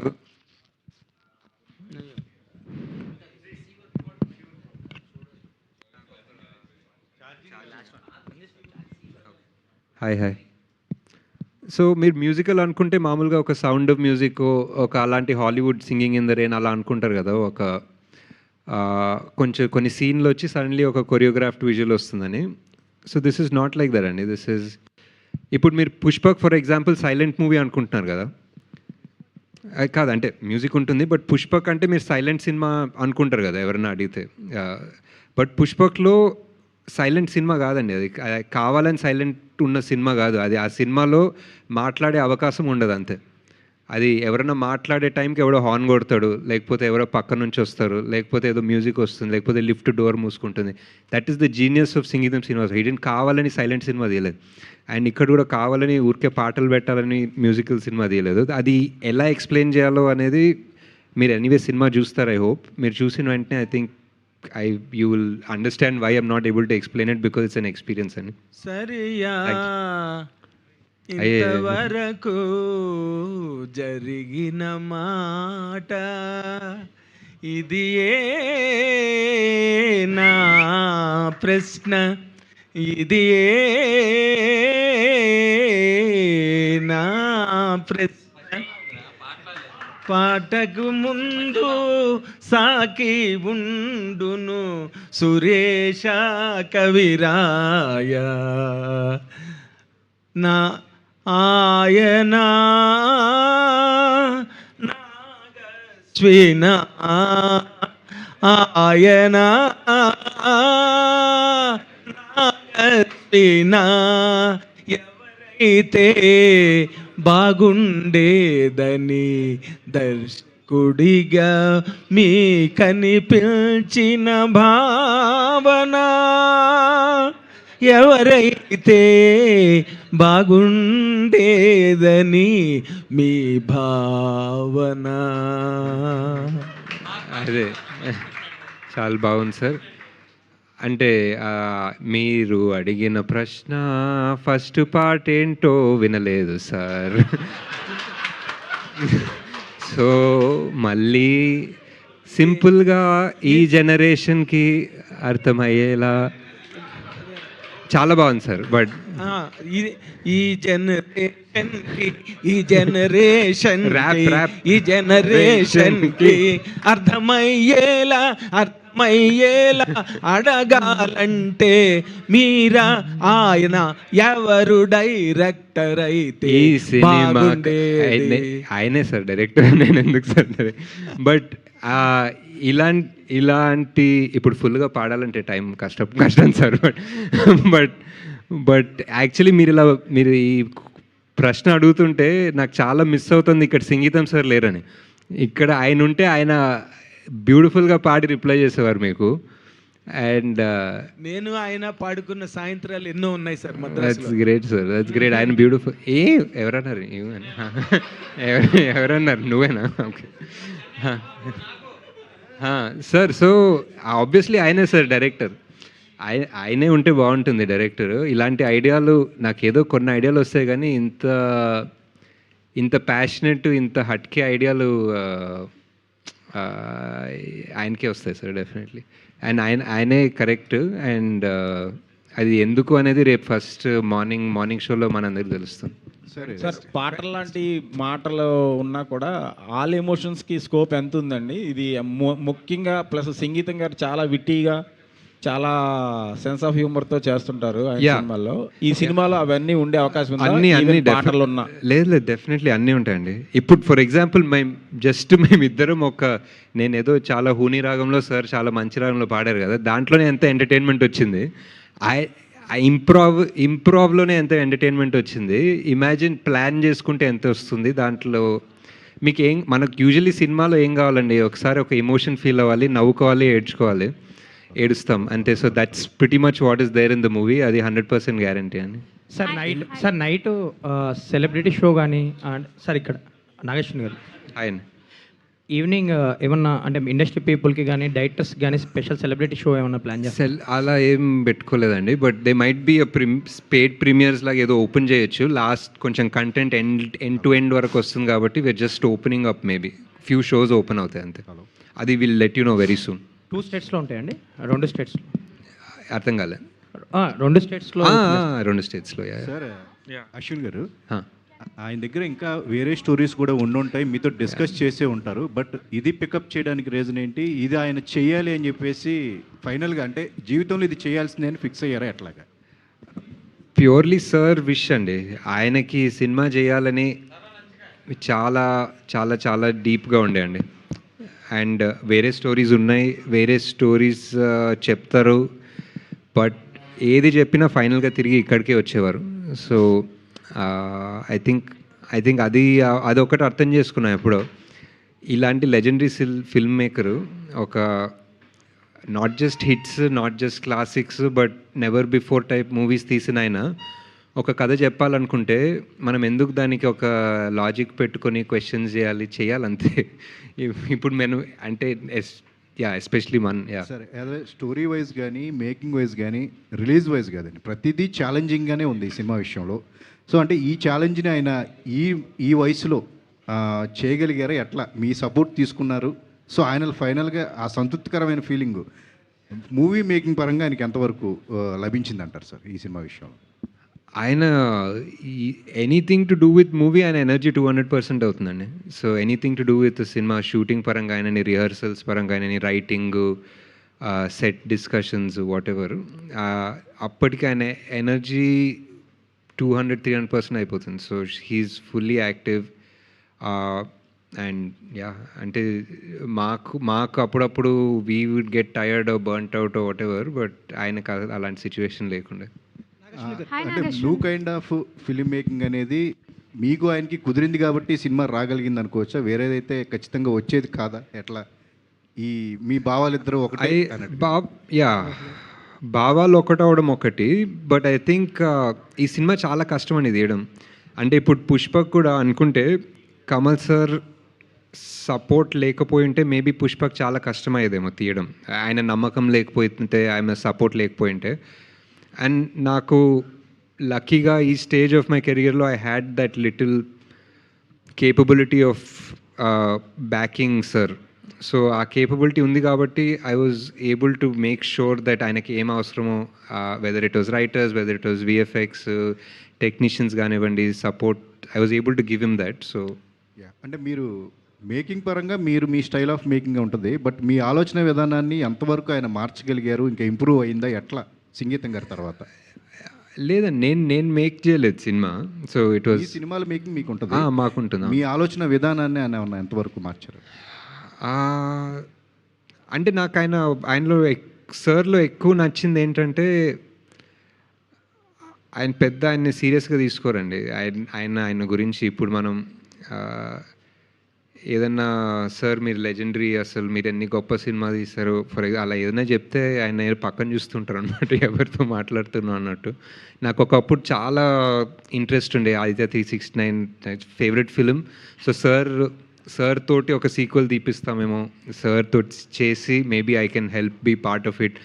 హాయ్ సో మీరు మ్యూజికల్ అనుకుంటే మామూలుగా ఒక సౌండ్ ఆఫ్ మ్యూజిక్, ఒక అలాంటి Hollywood singing in the rain అలా అనుకుంటారు కదా. ఒక కొన్ని సీన్లు వచ్చి సడన్లీ ఒక కొరియోగ్రాఫ్డ్ విజువల్ వస్తుందని. So this is not like that అండి. దిస్ ఈజ్ ఇప్పుడు మీరు Pushpak for example silent movie అనుకుంటున్నారు కదా, కాదు అంటే మ్యూజిక్ ఉంటుంది, బట్ పుష్పక్ అంటే మీరు సైలెంట్ సినిమా అనుకుంటారు కదా ఎవరైనా అడిగితే. బట్ పుష్పక్లో సైలెంట్ సినిమా కాదండి, అది కావాలని సైలెంట్ ఉన్న సినిమా కాదు. అది ఆ సినిమాలో మాట్లాడే అవకాశం ఉండదు అంతే. అది ఎవరైనా మాట్లాడే టైంకి ఎవడో హార్న్ కొడతాడు, లేకపోతే ఎవరో పక్క నుంచి వస్తారు, లేకపోతే ఏదో మ్యూజిక్ వస్తుంది, లేకపోతే లిఫ్ట్ డోర్ మూసుకుంటుంది. That is the genius of Singeetam Srinivas. He didn't కావాలని సైలెంట్ సినిమా తీయలేదు, అండ్ ఇక్కడ కూడా కావాలని ఊరికే పాటలు పెట్టాలని మ్యూజికల్ సినిమా తీయలేదు. అది ఎలా ఎక్స్ప్లెయిన్ చేయాలో అనేది మీరు ఎనీవే సినిమా చూస్తారు. ఐ హోప్ మీరు చూసిన వెంటనే I think you will understand why I'm not able to explain it, because it's an experience అని. సరియా ఇంతవరకు జరిగిన మాట ఇది నా ప్రశ్న, ఇది నా ప్రశ్న. పాటకు ముందు సాకి ఉండును సురేష కవిరాయ నా ఆయన నాగస్విన ఆయన నాగస్విన ఎవరైతే బాగుండేదని దర్శకుడిగా మీ కనిపించిన భావన, ఎవరైతే బాగుండేదని మీ భావన. అదే చాలా బాగుంది సార్. అంటే మీరు అడిగిన ప్రశ్న ఫస్ట్ పార్ట్ ఏంటో వినలేదు సార్. సో మళ్ళీ సింపుల్గా ఈ జనరేషన్కి అర్థమయ్యేలా చాలా బాగుంది సార్. బట్ ఈ జనరేషన్కి అర్థమయ్యేలా అడగాలంటే మీరా ఆయన ఎవరు డైరెక్టర్ అయితే ఈ సినిమా ఆయనే సార్ డైరెక్టర్, నేను ఎందుకు సార్. బట్ ఇలాంటి ఇప్పుడు ఫుల్గా పాడాలంటే టైం కష్టం సార్. బట్ యాక్చువల్లీ మీరు ఈ ప్రశ్న అడుగుతుంటే నాకు చాలా మిస్ అవుతుంది ఇక్కడ సంగీతం సార్ లేరని. ఇక్కడ ఆయన ఉంటే ఆయన బ్యూటిఫుల్గా పాడి రిప్లై చేసేవారు మీకు. అండ్ నేను ఆయన పాడుకున్న సాయంత్రాలు ఎన్నో ఉన్నాయి sir. That's great sir, that's great. ఆయన బ్యూటిఫుల్. ఎవరన్నారు ఎవరన్నారు నువ్వేనా? Okay sir. సో ఆబ్వియస్లీ ఆయనే సార్ డైరెక్టర్. ఆయనే ఉంటే బాగుంటుంది డైరెక్టర్. ఇలాంటి ఐడియాలు నాకేదో కొన్ని ఐడియాలు వస్తాయి కానీ ఇంత ప్యాషనెట్ ఇంత హట్కే ఐడియాలు ఆయనకే వస్తాయి సార్ డెఫినెట్లీ. అండ్ ఆయనే కరెక్ట్. అండ్ అది ఎందుకు అనేది రేపు ఫస్ట్ మార్నింగ్ షోలో మనందరికి తెలుస్తుంది. సార్ పాటలు లాంటి మాటలు ఉన్నా కూడా ఆల్ ఎమోషన్స్కి స్కోప్ ఎంత ఉందండి? ఇది ముఖ్యంగా ప్లస్ సంగీతం గారు చాలా విట్టీగా చాలా సెన్స్ ఆఫ్ హ్యూమర్తో చేస్తుంటారు ఆయన సినిమాల్లో. ఈ సినిమాలో అవన్నీ ఉండే అవకాశం ఉందా? అన్ని పాటలు ఉన్నా లేదు డెఫినెట్లీ అన్నీ ఉంటాయండి. ఇప్పుడు ఫర్ ఎగ్జాంపుల్ మేమిద్దరం నేనేదో చాలా హూని రాగంలో సార్ చాలా మంచి రాగంలో పాడారు కదా, దాంట్లోనే ఎంత ఎంటర్టైన్మెంట్ వచ్చింది. ఇంప్రావ్లోనే ఎంత ఎంటర్టైన్మెంట్ వచ్చింది. ఇమాజిన్ ప్లాన్ చేసుకుంటే ఎంత వస్తుంది దాంట్లో. మీకు మనకు యూజువల్లీ సినిమాలో ఏం కావాలండి, ఒకసారి ఒక ఎమోషన్ ఫీల్ అవ్వాలి, నవ్వుకోవాలి, ఏడుస్తాం అంతే. So that's pretty much what is there in the movie. అది 100% గ్యారంటీ అని. సార్ నైట్ సెలబ్రిటీ షో కానీ సార్ ఇక్కడ నాగేశ్వర్ గారు ఆయన ఈవినింగ్ ఏమన్నా అంటే ఇండస్ట్రీ పీపుల్కి కానీ డైరెక్టర్స్ కానీ స్పెషల్ సెలబ్రిటీ షో ఏమన్నా ప్లాన్ చేస్తారు? అలా ఏం పెట్టుకోలేదండి. But they might be paid premieres లాగా ఏదో ఓపెన్ చేయొచ్చు. లాస్ట్ కొంచెం కంటెంట్ ఎండ్ టు ఎండ్ వరకు వస్తుంది కాబట్టి we're just opening up. Maybe few shows open అవుతాయి అంతే. అది will let you know very soon. 2 స్టేట్స్లో ఉంటాయండి? 2 స్టేట్స్లో అర్థం కాలే. 2 స్టేట్స్లో 2 స్టేట్స్లో. సార్ అశ్విన్ గారు, ఆయన దగ్గర ఇంకా వేరే స్టోరీస్ కూడా ఉండుంటాయి, మీతో డిస్కస్ చేసే ఉంటారు. బట్ ఇది పికప్ చేయడానికి రీజన్ ఏంటి? ఇది ఆయన చెయ్యాలి అని చెప్పేసి ఫైనల్గా అంటే జీవితంలో ఇది చేయాల్సిందే అని ఫిక్స్ అయ్యారా ఎట్లాగా? ప్యూర్లీ సార్ విష్ అండి. ఆయనకి సినిమా చేయాలని చాలా చాలా చాలా డీప్గా ఉండే అండి. అండ్ వేరే స్టోరీస్ ఉన్నాయి, వేరే స్టోరీస్ చెప్తారు. బట్ ఏది చెప్పినా ఫైనల్గా తిరిగి ఇక్కడికే వచ్చేవారు. సో ఐ థింక్ అదొకటి అర్థం చేసుకున్నాం ఎప్పుడో. ఇలాంటి లెజెండరీ ఫిల్మ్ మేకరు ఒక not just hits, not just classics, but never before type movies తీసిన ఆయన ఒక కథ చెప్పాలనుకుంటే మనం ఎందుకు దానికి ఒక లాజిక్ పెట్టుకొని క్వశ్చన్స్ చేయాలంతే. ఇప్పుడు నేను అంటే ఎస్పెషలీ సరే, అదే స్టోరీ వైజ్ కానీ మేకింగ్ వైజ్ కానీ రిలీజ్ వైజ్ కాదండి, ప్రతిదీ ఛాలెంజింగ్గానే ఉంది ఈ సినిమా విషయంలో. సో అంటే ఈ ఛాలెంజ్ని ఆయన ఈ వయసులో చేయగలిగారా? ఎట్లా మీ సపోర్ట్ తీసుకున్నారు? సో ఆయన ఫైనల్గా ఆ సంతృప్తికరమైన ఫీలింగ్ మూవీ మేకింగ్ పరంగా ఆయనకి ఎంతవరకు లభించింది అంటారు సార్ ఈ సినిమా విషయంలో? ఆయన anything to do with movie ఆయన ఎనర్జీ 200% అవుతుందండి. So anything to do with cinema shooting పరంగా ఆయనని, రిహర్సల్స్ పరంగా ఆయనని, writing, set discussions, whatever, అప్పటికి ఆయన ఎనర్జీ 200-300% అయిపోతుంది. So he is fully active. And అంటే మాకు అప్పుడప్పుడు we would get tired burnt out whatever, but ఆయనకు అలాంటి సిచ్యువేషన్ లేకుండా. అంటే blue kind of film making అనేది మీకు ఆయనకి కుదిరింది కాబట్టి సినిమా రాగలిగింది అనుకోవచ్చా? వేరేదైతే ఖచ్చితంగా వచ్చేది కాదా? ఎట్లా ఈ మీ భావాలిద్దరూ ఒకటే? భావాలు ఒకటవడం ఒకటి, బట్ ఐ థింక్ ఈ సినిమా చాలా కష్టం అని తీయడం. అంటే ఇప్పుడు పుష్పక్ కూడా అనుకుంటే కమల్ సార్ సపోర్ట్ లేకపోయింటే మేబీ పుష్పక్ చాలా కష్టమయ్యేదేమో తీయడం. ఆయన నమ్మకం లేకపోయింటే, ఆయన సపోర్ట్ లేకపోయింటే. అండ్ నాకు లక్కీగా ఈ స్టేజ్ ఆఫ్ మై కెరియర్లో I had that little capability of backing sir. So ఆ కేపబిలిటీ ఉంది కాబట్టి I was able to make sure that ఆయనకి ఏం అవసరమో, whether it was writers, whether it was VFX technicians కానివ్వండి, support, I was able to give him that. So అంటే మీరు making పరంగా మీ స్టైల్ ఆఫ్ మేకింగ్ ఉంటుంది, బట్ మీ ఆలోచన విధానాన్ని ఎంతవరకు ఆయన మార్చగలిగారు? ఇంకా ఇంప్రూవ్ అయిందా ఎట్లా సంగీతం గారి తర్వాత? లేదండి, నేను మేక్ చేయలేదు సినిమా. సో ఇట్ వాజ్ సినిమాల మేకింగ్ మీకు ఉంటుంది, మాకుంటుంది. మీ ఆలోచన విధానాన్ని ఆయన ఎంతవరకు మార్చారు? అంటే నాకు ఆయనలో సార్లో ఎక్కువ నచ్చింది ఏంటంటే ఆయన్ని సీరియస్గా తీసుకోరండి. ఆయన గురించి ఇప్పుడు మనం ఏదన్నా సార్ మీరు లెజెండరీ, అసలు మీరు ఎన్ని గొప్ప సినిమా తీస్తారు అలా ఏదైనా చెప్తే ఆయన పక్కన చూస్తుంటారు అన్నమాట, ఎవరితో మాట్లాడుతున్నాం అన్నట్టు. నాకు ఒకప్పుడు చాలా ఇంట్రెస్ట్ ఉండే Aditya 369 favourite film. So sir తోటి ఒక సీక్వెల్ తీపిస్తామేమో, సార్ తోటి చేసి maybe I can help be part of it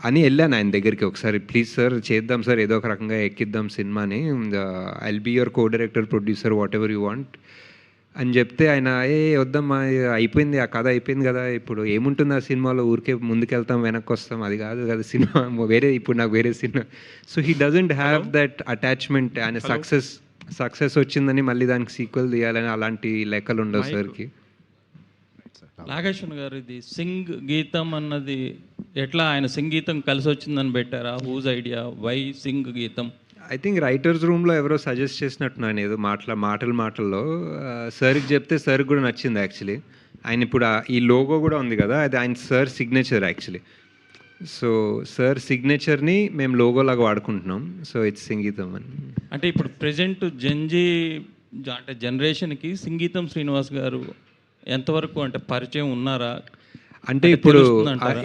అని వెళ్ళాను ఆయన దగ్గరికి ఒకసారి. ప్లీజ్ సార్ చేద్దాం సార్, ఏదో ఒక రకంగా ఎక్కిద్దాం సినిమాని, I will be your co director, producer, whatever you want. అని చెప్తే ఆయన వద్దమ్మా అయిపోయింది, ఆ కథ అయిపోయింది కదా, ఇప్పుడు ఏముంటుంది ఆ సినిమాలో, ఊరికే ముందుకెళ్తాం వెనక్కి వస్తాం, అది కాదు కదా సినిమా, వేరే ఇప్పుడు నాకు వేరే cinema. So he doesn't have that attachment. ఆయన సక్సెస్ వచ్చిందని మళ్ళీ దానికి సీక్వెల్ తీయాలని అలాంటి లెక్కలు ఉండవు సార్కి. నాగేశ్వర్ గారు, ఇది సింగ్ గీతం అన్నది ఎట్లా, ఆయన సంగీతం కలిసి వచ్చిందని పెట్టారా? హూజ్ ఐడియా, వై సింగ్ గీతం? ఐ థింక్ రైటర్స్ రూమ్లో ఎవరో సజెస్ట్ చేసినట్టున్నాను ఏదో మాటల్లో సార్కి చెప్తే సార్కి కూడా నచ్చింది యాక్చువల్లీ. ఆయన ఇప్పుడు ఈ లోగో కూడా ఉంది కదా, అది ఆయన sir signature actually. So sir సిగ్నేచర్ని మేము లోగోలాగా వాడుకుంటున్నాం. సో ఇట్స్ సంగీతం అని. అంటే ఇప్పుడు ప్రజెంట్ అంటే జనరేషన్కి సంగీతం శ్రీనివాస్ గారు ఎంతవరకు అంటే పరిచయం ఉన్నారా? అంటే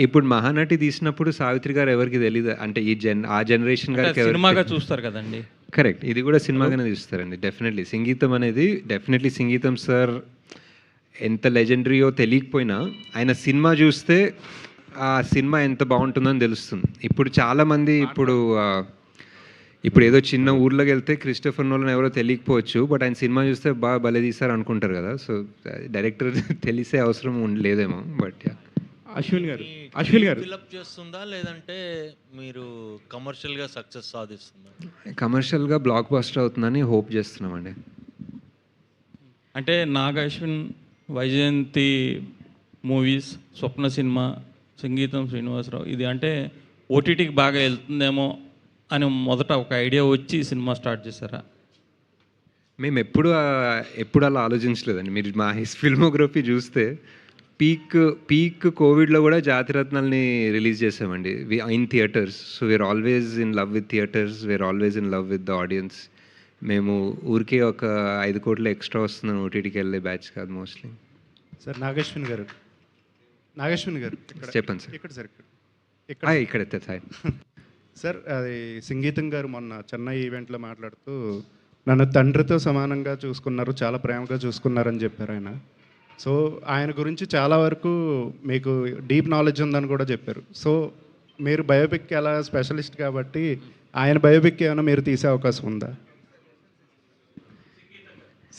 ఇప్పుడు మహానటి తీసినప్పుడు సావిత్రి గారు ఎవరికి తెలీదు, అంటే ఆ జనరేషన్ గారికి సినిమాగా చూస్తారు కదండి. కరెక్ట్, ఇది కూడా సినిమాగానే చూస్తారండి డెఫినెట్లీ. సంగీతం అనేది డెఫినెట్లీ సంగీతం సార్ ఎంత లెజెండరీయో తెలియకపోయినా ఆయన సినిమా చూస్తే ఆ సినిమా ఎంత బాగుంటుందని తెలుస్తుంది. ఇప్పుడు చాలామంది ఇప్పుడు ఏదో చిన్న ఊర్లోకి వెళ్తే క్రిస్టోఫర్ నోలన్ ఎవరో తెలియకపోవచ్చు, బట్ ఆయన సినిమా చూస్తే బాగా భలే తీస్తారు అనుకుంటారు కదా. సో డైరెక్టర్ తెలిసే అవసరం లేదేమో. బట్ అశ్విన్ గారు ఫిలప్ చేస్తుందా లేదంటే మీరు కమర్షియల్గా సక్సెస్ సాధిస్తుందా? కమర్షియల్గా బ్లాక్ బస్టర్ అవుతుందని హోప్ చేస్తున్నామండి. అంటే నాగశ్విన్, వైజయంతి మూవీస్, స్వప్న సినిమా, సంగీతం శ్రీనివాసరావు, ఇది అంటే ఓటీటీకి బాగా వెళ్తుందేమో అని మొదట ఒక ఐడియా వచ్చి సినిమా స్టార్ట్ చేశారా? మేము ఎప్పుడు అలా ఆలోచించలేదండి. మీరు మా ఫిల్మోగ్రఫీ చూస్తే పీక్ కోవిడ్లో కూడా జాతిరత్నాల్ని రిలీజ్ చేసామండి in theatres. So we're always in love with theatres, we're always in love with the audience. మేము ఊరికే ఒక 5 కోట్లు ఎక్స్ట్రా వస్తుందని ఓటీటీకి వెళ్ళే బ్యాచ్ కాదు మోస్ట్లీ. సార్ నాగశ్విన్ గారు చెప్పండి సార్. ఇక్కడ సార్ ఇక్కడ సార్ సార్ అది సంగీతం గారు మొన్న చెన్నై ఈవెంట్లో మాట్లాడుతూ నన్ను తండ్రితో సమానంగా చూసుకున్నారు, చాలా ప్రేమగా చూసుకున్నారని చెప్పారు ఆయన. సో ఆయన గురించి చాలా వరకు మీకు డీప్ నాలెడ్జ్ ఉందని కూడా చెప్పారు. సో మీరు బయోపిక్ ఎలా స్పెషలిస్ట్ కాబట్టి ఆయన బయోపిక్ ఏమైనా మీరు తీసే అవకాశం ఉందా?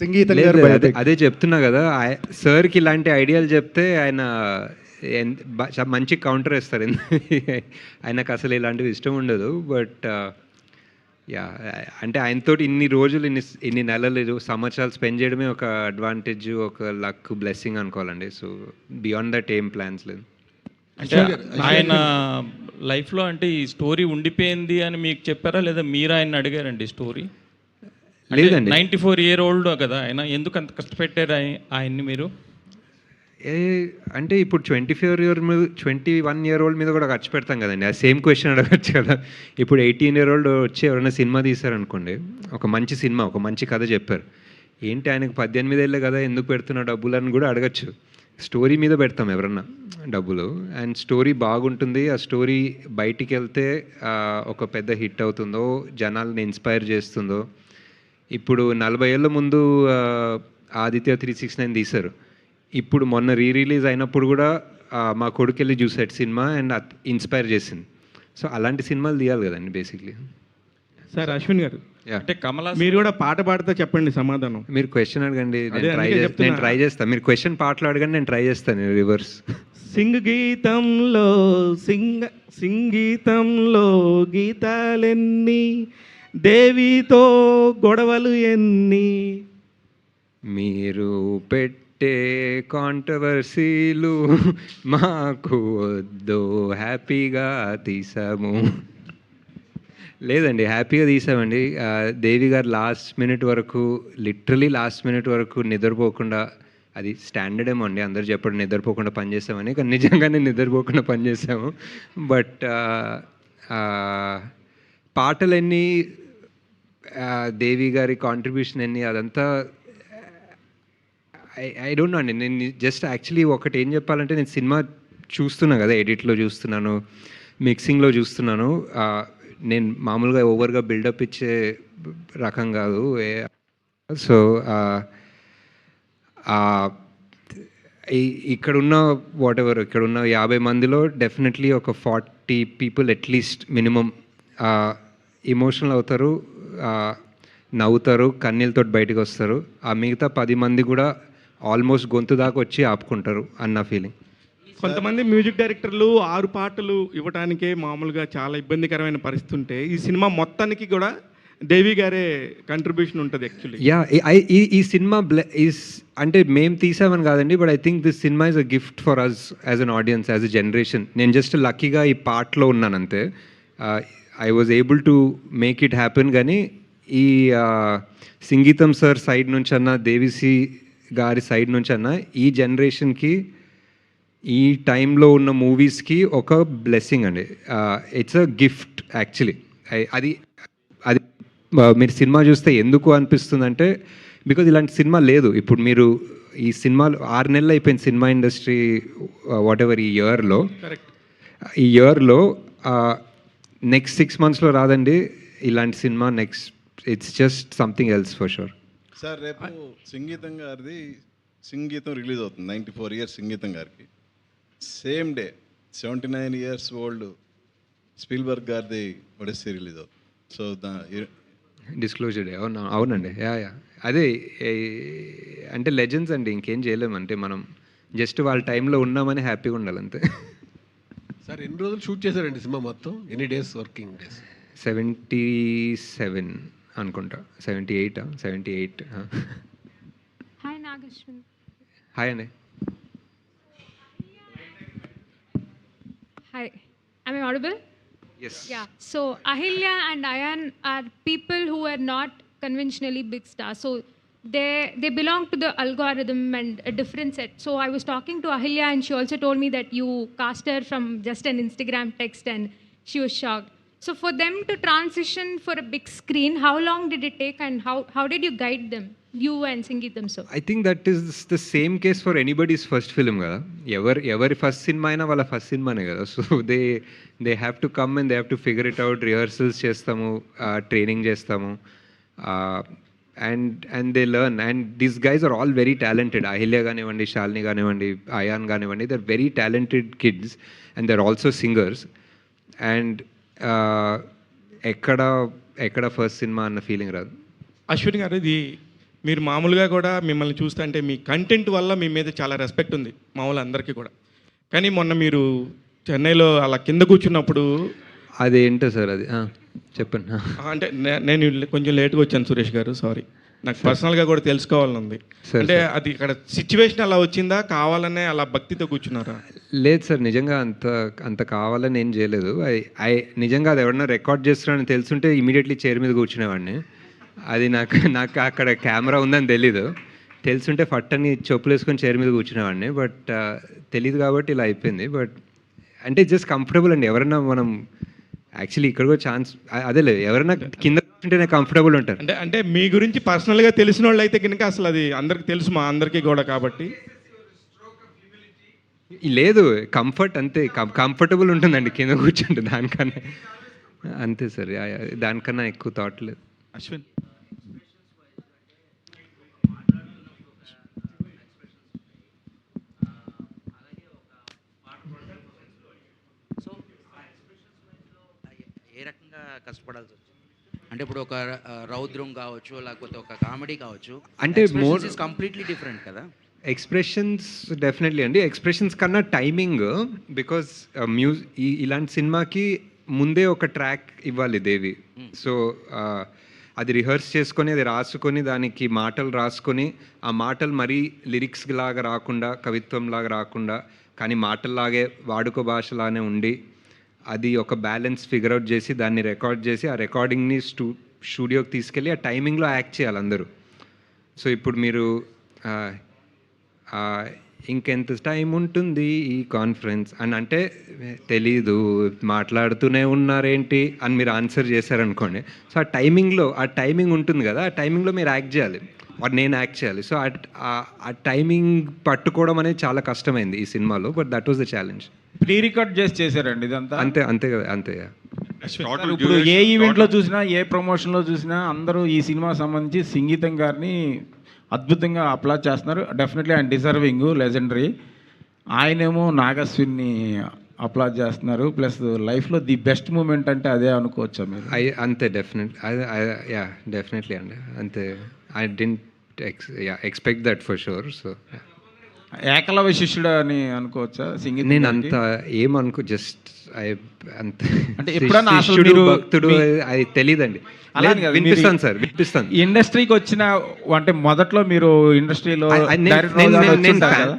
సంగీతం గారు అదే చెప్తున్నా కదా, సార్కి ఇలాంటి ఐడియాలు చెప్తే ఆయన మంచి కౌంటర్ వేస్తారు. ఆయనకు అసలు ఇలాంటివి ఇష్టం ఉండదు. బట్ యా, అంటే ఆయనతో ఇన్ని రోజులు ఇన్ని నెలలు సంవత్సరాలు స్పెండ్ చేయడమే ఒక అడ్వాంటేజ్, ఒక లక్, బ్లెస్సింగ్ అనుకోవాలండి. సో బియాండ్ దట్ ఏం ప్లాన్స్ లేదు. అంటే ఆయన లైఫ్లో అంటే ఈ స్టోరీ ఉండిపోయింది అని మీకు చెప్పారా, లేదా మీరు ఆయన అడిగారండి స్టోరీ? లేదండి, 94 year old కదా ఆయన, ఎందుకు అంత కష్టపెట్టారు ఆయన్ని మీరు? అంటే ఇప్పుడు 21 year old మీద కూడా ఖర్చు పెడతాం కదండి. ఆ సేమ్ క్వశ్చన్ అడగచ్చు కదా. ఇప్పుడు 18 year old వచ్చి ఎవరైనా సినిమా తీశారనుకోండి, ఒక మంచి సినిమా, ఒక మంచి కథ చెప్పారు, ఏంటి ఆయనకు 18 ఏళ్ళే కదా ఎందుకు పెడుతున్న డబ్బులు అని కూడా అడగచ్చు. స్టోరీ మీద పెడతాం ఎవరన్నా డబ్బులు, అండ్ స్టోరీ బాగుంటుంది, ఆ స్టోరీ బయటికి వెళ్తే ఒక పెద్ద హిట్ అవుతుందో, జనాల్ని ఇన్స్పైర్ చేస్తుందో. ఇప్పుడు 40 ఏళ్ళ ముందు ఆదిత్య 369 తీశారు, ఇప్పుడు మొన్న రిలీజ్ అయినప్పుడు కూడా మా కొడుకు వెళ్ళి చూసాడు సినిమా అండ్ ఇన్స్పైర్ చేసింది. సో అలాంటి సినిమాలు తీయాలి కదండి బేసిక్లీ. సార్ అశ్విన్ గారు, అంటే మీరు కూడా పాట పాడితే చెప్పండి సమాధానం. మీరు క్వశ్చన్ అడగండి, నేను ట్రై చేస్తాను. మీరు క్వశ్చన్ పాటలు అడగండి, నేను ట్రై చేస్తాను రివర్స్. సంగీతంలో గీతాలెన్ని, దేవితో గొడవలు ఎన్ని, మీరు పెట్టే కాంట్రవర్సీలు మాకు వద్దు, హ్యాపీగా తీసాము. లేదండి, హ్యాపీగా తీసామండి. దేవి గారు లిటరలీ లాస్ట్ మినిట్ వరకు నిద్రపోకుండా, అది స్టాండర్డ్ ఏమో అండి, అందరు చెప్పడం నిద్రపోకుండా పనిచేసామని, కానీ నిజంగానే నిద్రపోకుండా పనిచేసాము. బట్ పాటలన్నీ, దేవి గారి కాంట్రిబ్యూషన్ అన్నీ, అదంతా ఐ డోంట్ నో అండి. నేను జస్ట్ యాక్చువల్లీ ఒకటి ఏం చెప్పాలంటే, నేను సినిమా చూస్తున్నా కదా, ఎడిట్లో చూస్తున్నాను, మిక్సింగ్లో చూస్తున్నాను. నేను మామూలుగా ఓవర్గా బిల్డప్ ఇచ్చే రకం కాదు. సో ఇక్కడున్న ఇక్కడున్న 50 మందిలో డెఫినెట్లీ ఒక 40 people అట్లీస్ట్ మినిమం ఎమోషనల్ అవుతారు, నవ్వుతారు, కన్నీళ్ళతో బయటకు వస్తారు. ఆ మిగతా 10 మంది కూడా ఆల్మోస్ట్ గొంతు దాకా వచ్చి ఆపుకుంటారు అన్న ఫీలింగ్. కొంతమంది మ్యూజిక్ డైరెక్టర్లు 6 పాటలు ఇవ్వడానికే మామూలుగా చాలా ఇబ్బందికరమైన పరిస్థితి ఉంటే ఈ సినిమా మొత్తానికి కూడా దేవి గారే కంట్రిబ్యూషన్ ఉంటుంది యాక్చువల్లీ. యా, ఈ సినిమా అంటే మేము తీసామని కాదండి, but I think this cinema is a gift for us as an audience, as a generation. నేను జస్ట్ లక్కీగా ఈ పార్ట్లో ఉన్నాను అంతే. I was able to make it happen. కానీ ఈ సంగీతం సార్ సైడ్ నుంచి అన్న, దేవిశ్రీ గారి సైడ్ నుంచి అన్న, ఈ జనరేషన్కి ఈ టైంలో ఉన్న మూవీస్కి ఒక బ్లెస్సింగ్ అండి. It's a gift actually. అది అది మీరు సినిమా చూస్తే ఎందుకు అనిపిస్తుందంటే, బికాజ్ ఇలాంటి సినిమా లేదు. ఇప్పుడు మీరు ఈ సినిమాలు 6 నెలలు అయిపోయింది సినిమా ఇండస్ట్రీ వాట్ ఎవర్ ఈ ఇయర్లో. ఈ ఇయర్లో నెక్స్ట్ 6 monthsలో రాదండి ఇలాంటి cinema. Next it's just something else for sure. Sir రేపు సంగీతం గారిది సంగీతం రిలీజ్ అవుతుంది. 94 years సంగీతం గారికి. Same day 79 years old Spielberg గారిది ఒడిస్సీ రిలీజ్ అవుతుంది. So disclosure day. అవునండి. యా అదే అంటే లెజెండ్స్ అండి, ఇంకేం చేయలేము. అంటే మనం జస్ట్ వాళ్ళ టైంలో ఉన్నామని హ్యాపీగా ఉండాలి అంతే. సార్ ఎన్ని రోజులు షూట్ చేశారండి సినిమా మొత్తం? ఎన్ని డేస్ వర్కింగ్ డేస్? 77 అనుకుంటా. 78. హాయ్ నాగశ్విన్. హాయ్ అండి. Hi, am I audible? Yes. Yeah. So Ahilya and Ayan are people who are not conventionally big stars. So they belong to the algorithm and a different set. So I was talking to Ahilya and she also told me that you cast her from just an Instagram text and she was shocked. So for them to transition for a big screen, how long did it take and how did you guide them? You and Sangeetam sir. I think that is the same case for anybody's first film కదా. ఎవరి first cinema అయినా వాళ్ళ first సినిమానే కదా. So they have to come and they have to figure it out. Rehearsals చేస్తాము, training చేస్తాము, and they learn. And these guys are all very talented. Ahilya కానివ్వండి, శాలిని కానివ్వండి, అయాన్ కానివ్వండి, they are very talented kids and they are also singers. And ఎక్కడ first cinema అన్న feeling రాదు. అశ్విన్ గారు, ఇది మీరు మామూలుగా కూడా మిమ్మల్ని చూస్తే అంటే మీ కంటెంట్ వల్ల మీ మీద చాలా రెస్పెక్ట్ ఉంది మామూలు అందరికీ కూడా. కానీ మొన్న మీరు చెన్నైలో అలా కింద కూర్చున్నప్పుడు అదేంటో సార్ అది చెప్పండి. అంటే నేను కొంచెం లేట్గా వచ్చాను సురేష్ గారు, సారీ. నాకు పర్సనల్గా కూడా తెలుసుకోవాలని ఉంది. అంటే అది ఇక్కడ సిచ్యువేషన్ అలా వచ్చిందా, కావాలనే అలా భక్తితో కూర్చున్నారా? లేదు సార్, నిజంగా అంత కావాలని ఏం చేయలేదు. నిజంగా అది ఎవరన్నా రికార్డ్ చేస్తున్నారని తెలుసుంటే ఇమీడియట్లీ చైర్ మీద కూర్చునేవాడిని. అది నాకు అక్కడ కెమెరా ఉందని తెలీదు. తెలుసుంటే ఫట్టని చెప్పులు వేసుకొని చైర్ మీద కూర్చునేవాడిని. బట్ తెలీదు కాబట్టి ఇలా అయిపోయింది. బట్ అంటే జస్ట్ కంఫర్టబుల్ అండి. ఎవరైనా మనం యాక్చువల్లీ ఇక్కడ కూడా ఛాన్స్ అదేలేదు, ఎవరైనా కింద కూర్చుంటేనే కంఫర్టబుల్ ఉంటారు. అంటే మీ గురించి పర్సనల్గా తెలిసిన వాళ్ళు అయితే కనుక అసలు అది అందరికి తెలుసు, మా అందరికీ కూడా. కాబట్టి లేదు, కంఫర్ట్ అంతే, కంఫర్టబుల్ ఉంటుందండి కింద కూర్చుంటే. దానికన్నా అంతే సార్, దానికన్నా ఎక్కువ థాట్ లేదు. అశ్విన్, ఏ రకంగా కష్టపడాల్సి వచ్చింది? అంటే ఇప్పుడు ఒక రౌద్రం కావచ్చు, లేకపోతే ఒక కామెడీ కావచ్చు, అంటే మోర్ కంప్లీట్లీ డిఫరెంట్ కదా. ఎక్స్ప్రెషన్స్ డెఫినెట్లీ అండి. ఎక్స్ప్రెషన్స్ కన్నా టైమింగ్, బికాజ్ ఇలాంటి సినిమాకి ముందే ఒక ట్రాక్ ఇవ్వాలి దేవి. సో అది రిహర్స్ చేసుకొని, అది రాసుకొని, దానికి మాటలు రాసుకొని, ఆ మాటలు మరీ లిరిక్స్ లాగా రాకుండా, కవిత్వం లాగా రాకుండా, కానీ మాటల్లాగే వాడుక భాషలానే ఉండి, అది ఒక బ్యాలెన్స్ ఫిగర్ అవుట్ చేసి దాన్ని రికార్డ్ చేసి, ఆ రికార్డింగ్ని స్టూడియోకి తీసుకెళ్ళి ఆ టైమింగ్లో యాక్ట్ చేయాలి అందరూ. సో ఇప్పుడు మీరు ఇంకెంత టైం ఉంటుంది ఈ కాన్ఫరెన్స్ అని అంటే తెలీదు, మాట్లాడుతూనే ఉన్నారేంటి అని మీరు ఆన్సర్ చేశారనుకోండి. సో ఆ టైమింగ్ ఉంటుంది కదా, ఆ టైమింగ్లో మీరు యాక్ట్ చేయాలి, నేను యాక్ట్ చేయాలి. సో ఆ టైమింగ్ పట్టుకోవడం అనేది చాలా కష్టమైంది ఈ సినిమాలో. But that was the challenge. Pre record చేశారండి ఇదంతా. అంతే కదా, అంతే. ఇప్పుడు ఏ ఈవెంట్లో చూసినా, ఏ ప్రమోషన్లో చూసినా అందరూ ఈ సినిమా సంబంధించి సంగీతం గారిని అద్భుతంగా అప్లాజ్ చేస్తున్నారు. డెఫినెట్లీ ఆయన డిజర్వింగ్, లెజెండరీ. ఆయనేమో నాగశ్విన్ని అప్లాజ్ చేస్తున్నారు. ప్లస్ లైఫ్లో ది బెస్ట్ మూమెంట్ అంటే అదే అనుకోవచ్చా మీరు? అంతే యా డెఫినెట్లీ అండి, అంతే. I didn't expect that for sure. So Ekalavya శిష్యుడు అని అనుకోవచ్చా సింగింగ్? నేను అంత ఏమనుకో, జస్ట్ అంత అంటే ఎప్పుడన్నా అసలు శిష్యుడు, మీరు భక్తుడు అది తెలియదండి. వినిపిస్తాను సార్, వినిపిస్తాను. ఇండస్ట్రీకి వచ్చిన అంటే మొదట్లో మీరు ఇండస్ట్రీలో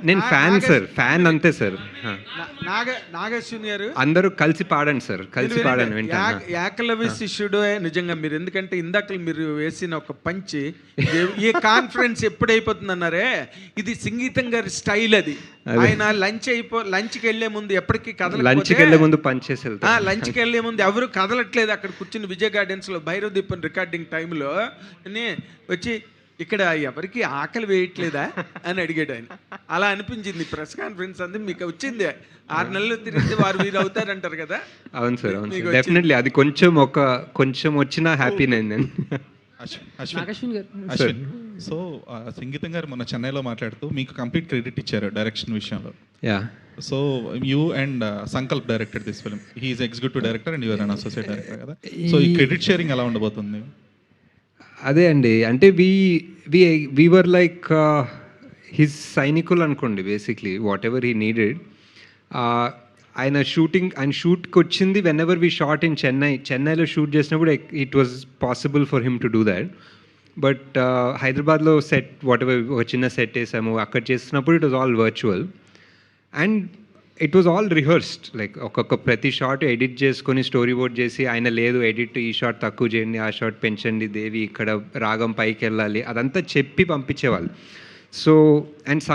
నేను ఫ్యాన్ సార్, ఫ్యాన్ అంతే సార్. నాగేశ్వన్ గారు అందరూ కలిసి పాడండి సార్, కలిసి పాడండి వింటాను. ఏకలవ్య శిష్యుడు నిజంగా మీరు, ఎందుకంటే ఇందాక మీరు వేసిన ఒక పంచి ఈ కాన్ఫరెన్స్ ఎప్పుడైపోతుంది అన్నారే, ఇది సంగీతం గారి స్టైల్. అది ఆయన లంచ్కి వెళ్ళే ముందు ఎప్పటికీ లంచ్కి వెళ్ళే ముందు పంచేసి లంచ్కి వెళ్ళే ముందు ఎవరు కదలట్లేదు అక్కడ కూర్చుని విజయ్ గార్డెన్స్లో భైరవ్ దీపన్ రికార్డింగ్ టైంలో వచ్చి ఇక్కడ ఎవరికి ఆకలి వేయట్లేదా అని అడిగాడు ఆయన. అలా అనిపించింది ప్రెస్ కాన్ఫరెన్స్ అంది మీకు వచ్చింది. 6 నెలలు తిరిగితే వారు వీరు అవుతారంటారు కదా. అవును సార్, అవును సార్, డెఫినెట్లీ. అది కొంచెం వచ్చినా హ్యాపీ నేను. అశ్విన్, సో సంగీతం గారు మొన్న చెన్నైలో మాట్లాడుతూ మీకు కంప్లీట్ క్రెడిట్ ఇచ్చారు డైరెక్షన్ విషయంలో. Yeah. So you and Sankalp directed this film. He is executive director and you're an associate director కదా. సో ఈ క్రెడిట్ షేరింగ్ ఎలా ఉండబోతుంది? అదే అండి, అంటే వీ వర్ లైక్ హిస్ సైనికులు అనుకోండి basically. What ever he needed. ఆయన షూట్కి వచ్చింది when ever we shot in చెన్నైలో షూట్ చేసినప్పుడు it was possible for him to do that. But హైదరాబాద్లో సెట్ వాట్ ఎవర్ ఒక చిన్న సెట్ వేసాము, అక్కడ చేసినప్పుడు it was all virtual and it was all rehearsed. Like ఒక్కొక్క ప్రతి షాట్ ఎడిట్ చేసుకొని స్టోరీ బోర్డ్ చేసి, ఆయన లేదు ఎడిట్ ఈ షాట్ తక్కువ చేయండి, ఆ షాట్ పెంచండి, దేవి ఇక్కడ రాగం పైకి వెళ్ళాలి, అదంతా చెప్పి పంపించేవాళ్ళు. So and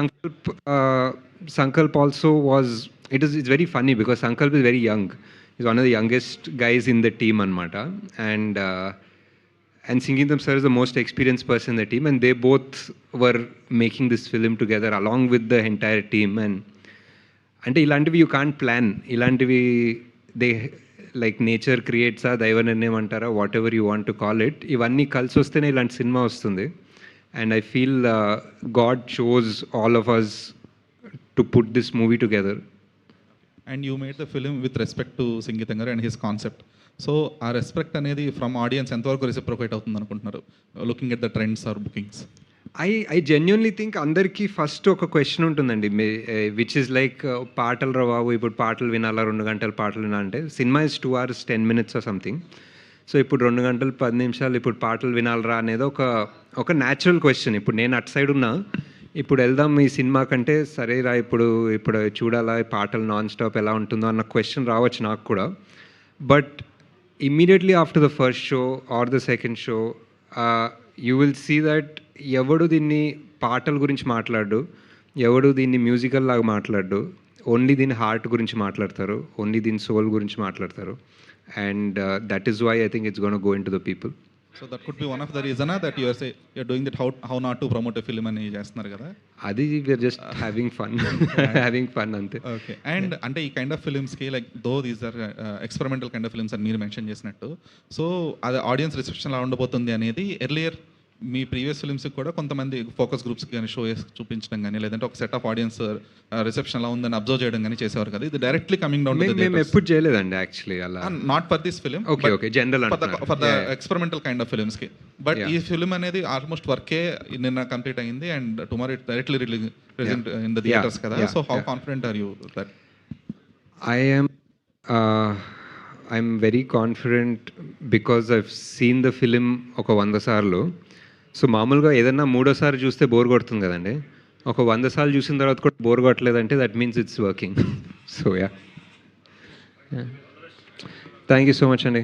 Sankalp also was it's very funny because Sankalp is very young. He's one of the youngest guys in the team anamata, and Sangeetham sir is the most experienced person in the team, and they both were making this film together along with the entire team. And ante ilantivi you can't plan, ilantivi they like nature creates a daiva nirnayam antara, whatever you want to call it, ivanni kalsi ostene ilanti cinema vastundi. And I feel God chose all of us to put this movie together. And you made the film with respect to Sangeetham garu and his concept. So ఆ respect అనేది from audience ఎంతవరకు reciprocate అవుతుంది అనుకుంటున్నారు, looking at the trends or bookings? I genuinely think అందరికీ first ఒక question ఉంటుందండి, which is like పాటలు రా బాబు, ఇప్పుడు పాటలు వినాలా, 2 గంటలు పాటలు వినాలంటే, cinema is 2 hours 10 minutes or something. So ఇప్పుడు 2 గంటలు 10 నిమిషాలు ఇప్పుడు పాటలు వినాలరా అనేది ఒక న్యాచురల్ క్వశ్చన్. ఇప్పుడు నేను అటు సైడ్ ఉన్నా, ఇప్పుడు వెళ్దాం ఈ సినిమా కంటే, సరేరా ఇప్పుడు చూడాలా పాటలు నాన్ స్టాప్ ఎలా ఉంటుందో అన్న క్వశ్చన్ రావచ్చు నాకు కూడా. But immediately after the first show or the second show you will see that ఎవడు దీన్ని పాటల గురించి మాట్లాడు, ఎవడు దీన్ని మ్యూజికల్ లాగా మాట్లాడు, ఓన్లీ దీని హార్ట్ గురించి మాట్లాడతారు, ఓన్లీ దీని సోల్ గురించి మాట్లాడతారు. And that is why I think it's gonna go into the people. So that could be one of the reason that you're doing that how not to promote a film అని చేస్తున్నారు కదా. అది we're just having fun అంతే. Okay. And అంటే ఈ kind of ఫిల్మ్స్కి like though these are experimental kind of films అని మీరు మెన్షన్ చేసినట్టు, సో అది ఆడియన్స్ రిసెప్షన్ ఎలా ఉండబోతుంది అనేది ఎర్లియర్ మీ ప్రీవియస్ ఫిల్మ్స్కి కూడా కొంతమంది ఫోకస్ గ్రూప్స్కి కానీ షో చూపించడం కానీ, లేదంటే ఒక సెట్ ఆఫ్ ఆడియన్స్ రిసెప్షన్ ఎలా ఉందని అబ్జర్వ్ చేయడం కానీ చేసేవారు కదా. ఇది డైరెక్ట్లీ కమింగ్ డౌన్ మేము ఎప్పుడు చేయలేదండి యాక్చువల్లీ అలా. Not for this film, okay general for the experimental kind of ఫిల్మ్స్కి. బట్ ఈ ఫిల్మ్ అనేది ఆల్మోస్ట్ వర్కే నిన్న కంప్లీట్ అయింది and tomorrow it directly release in the theatres కదా. So how confident are you that? I'm very confident because I've seen the film ఒక 100 సార్లు. So మామూలుగా ఏదన్నా 3వ సారి చూస్తే బోర్ కొడుతుంది కదండి, ఒక 100 సార్లు చూసిన తర్వాత కూడా బోర్ కొట్టలేదంటే that means it's working. So yeah, thank you so much అండి.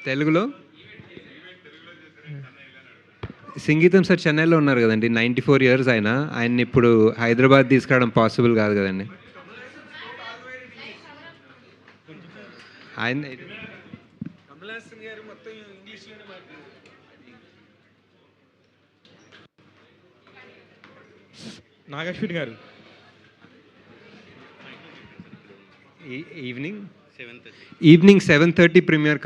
తెలుగులో సంగీతం సార్ చెన్నైలో ఉన్నారు కదండి, 94 years ఆయన్ని ఇప్పుడు హైదరాబాద్ తీసుకురావడం పాసిబుల్ కాదు కదండి. ఆయన నాగేశ్వరి గారు ఈవినింగ్ 7:30 ప్రీమియర్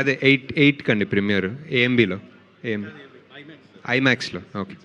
అదే 8 కండి ప్రీమియర్ ఏఎంబీలో. ఏం ఐమాక్స్లో ఓకే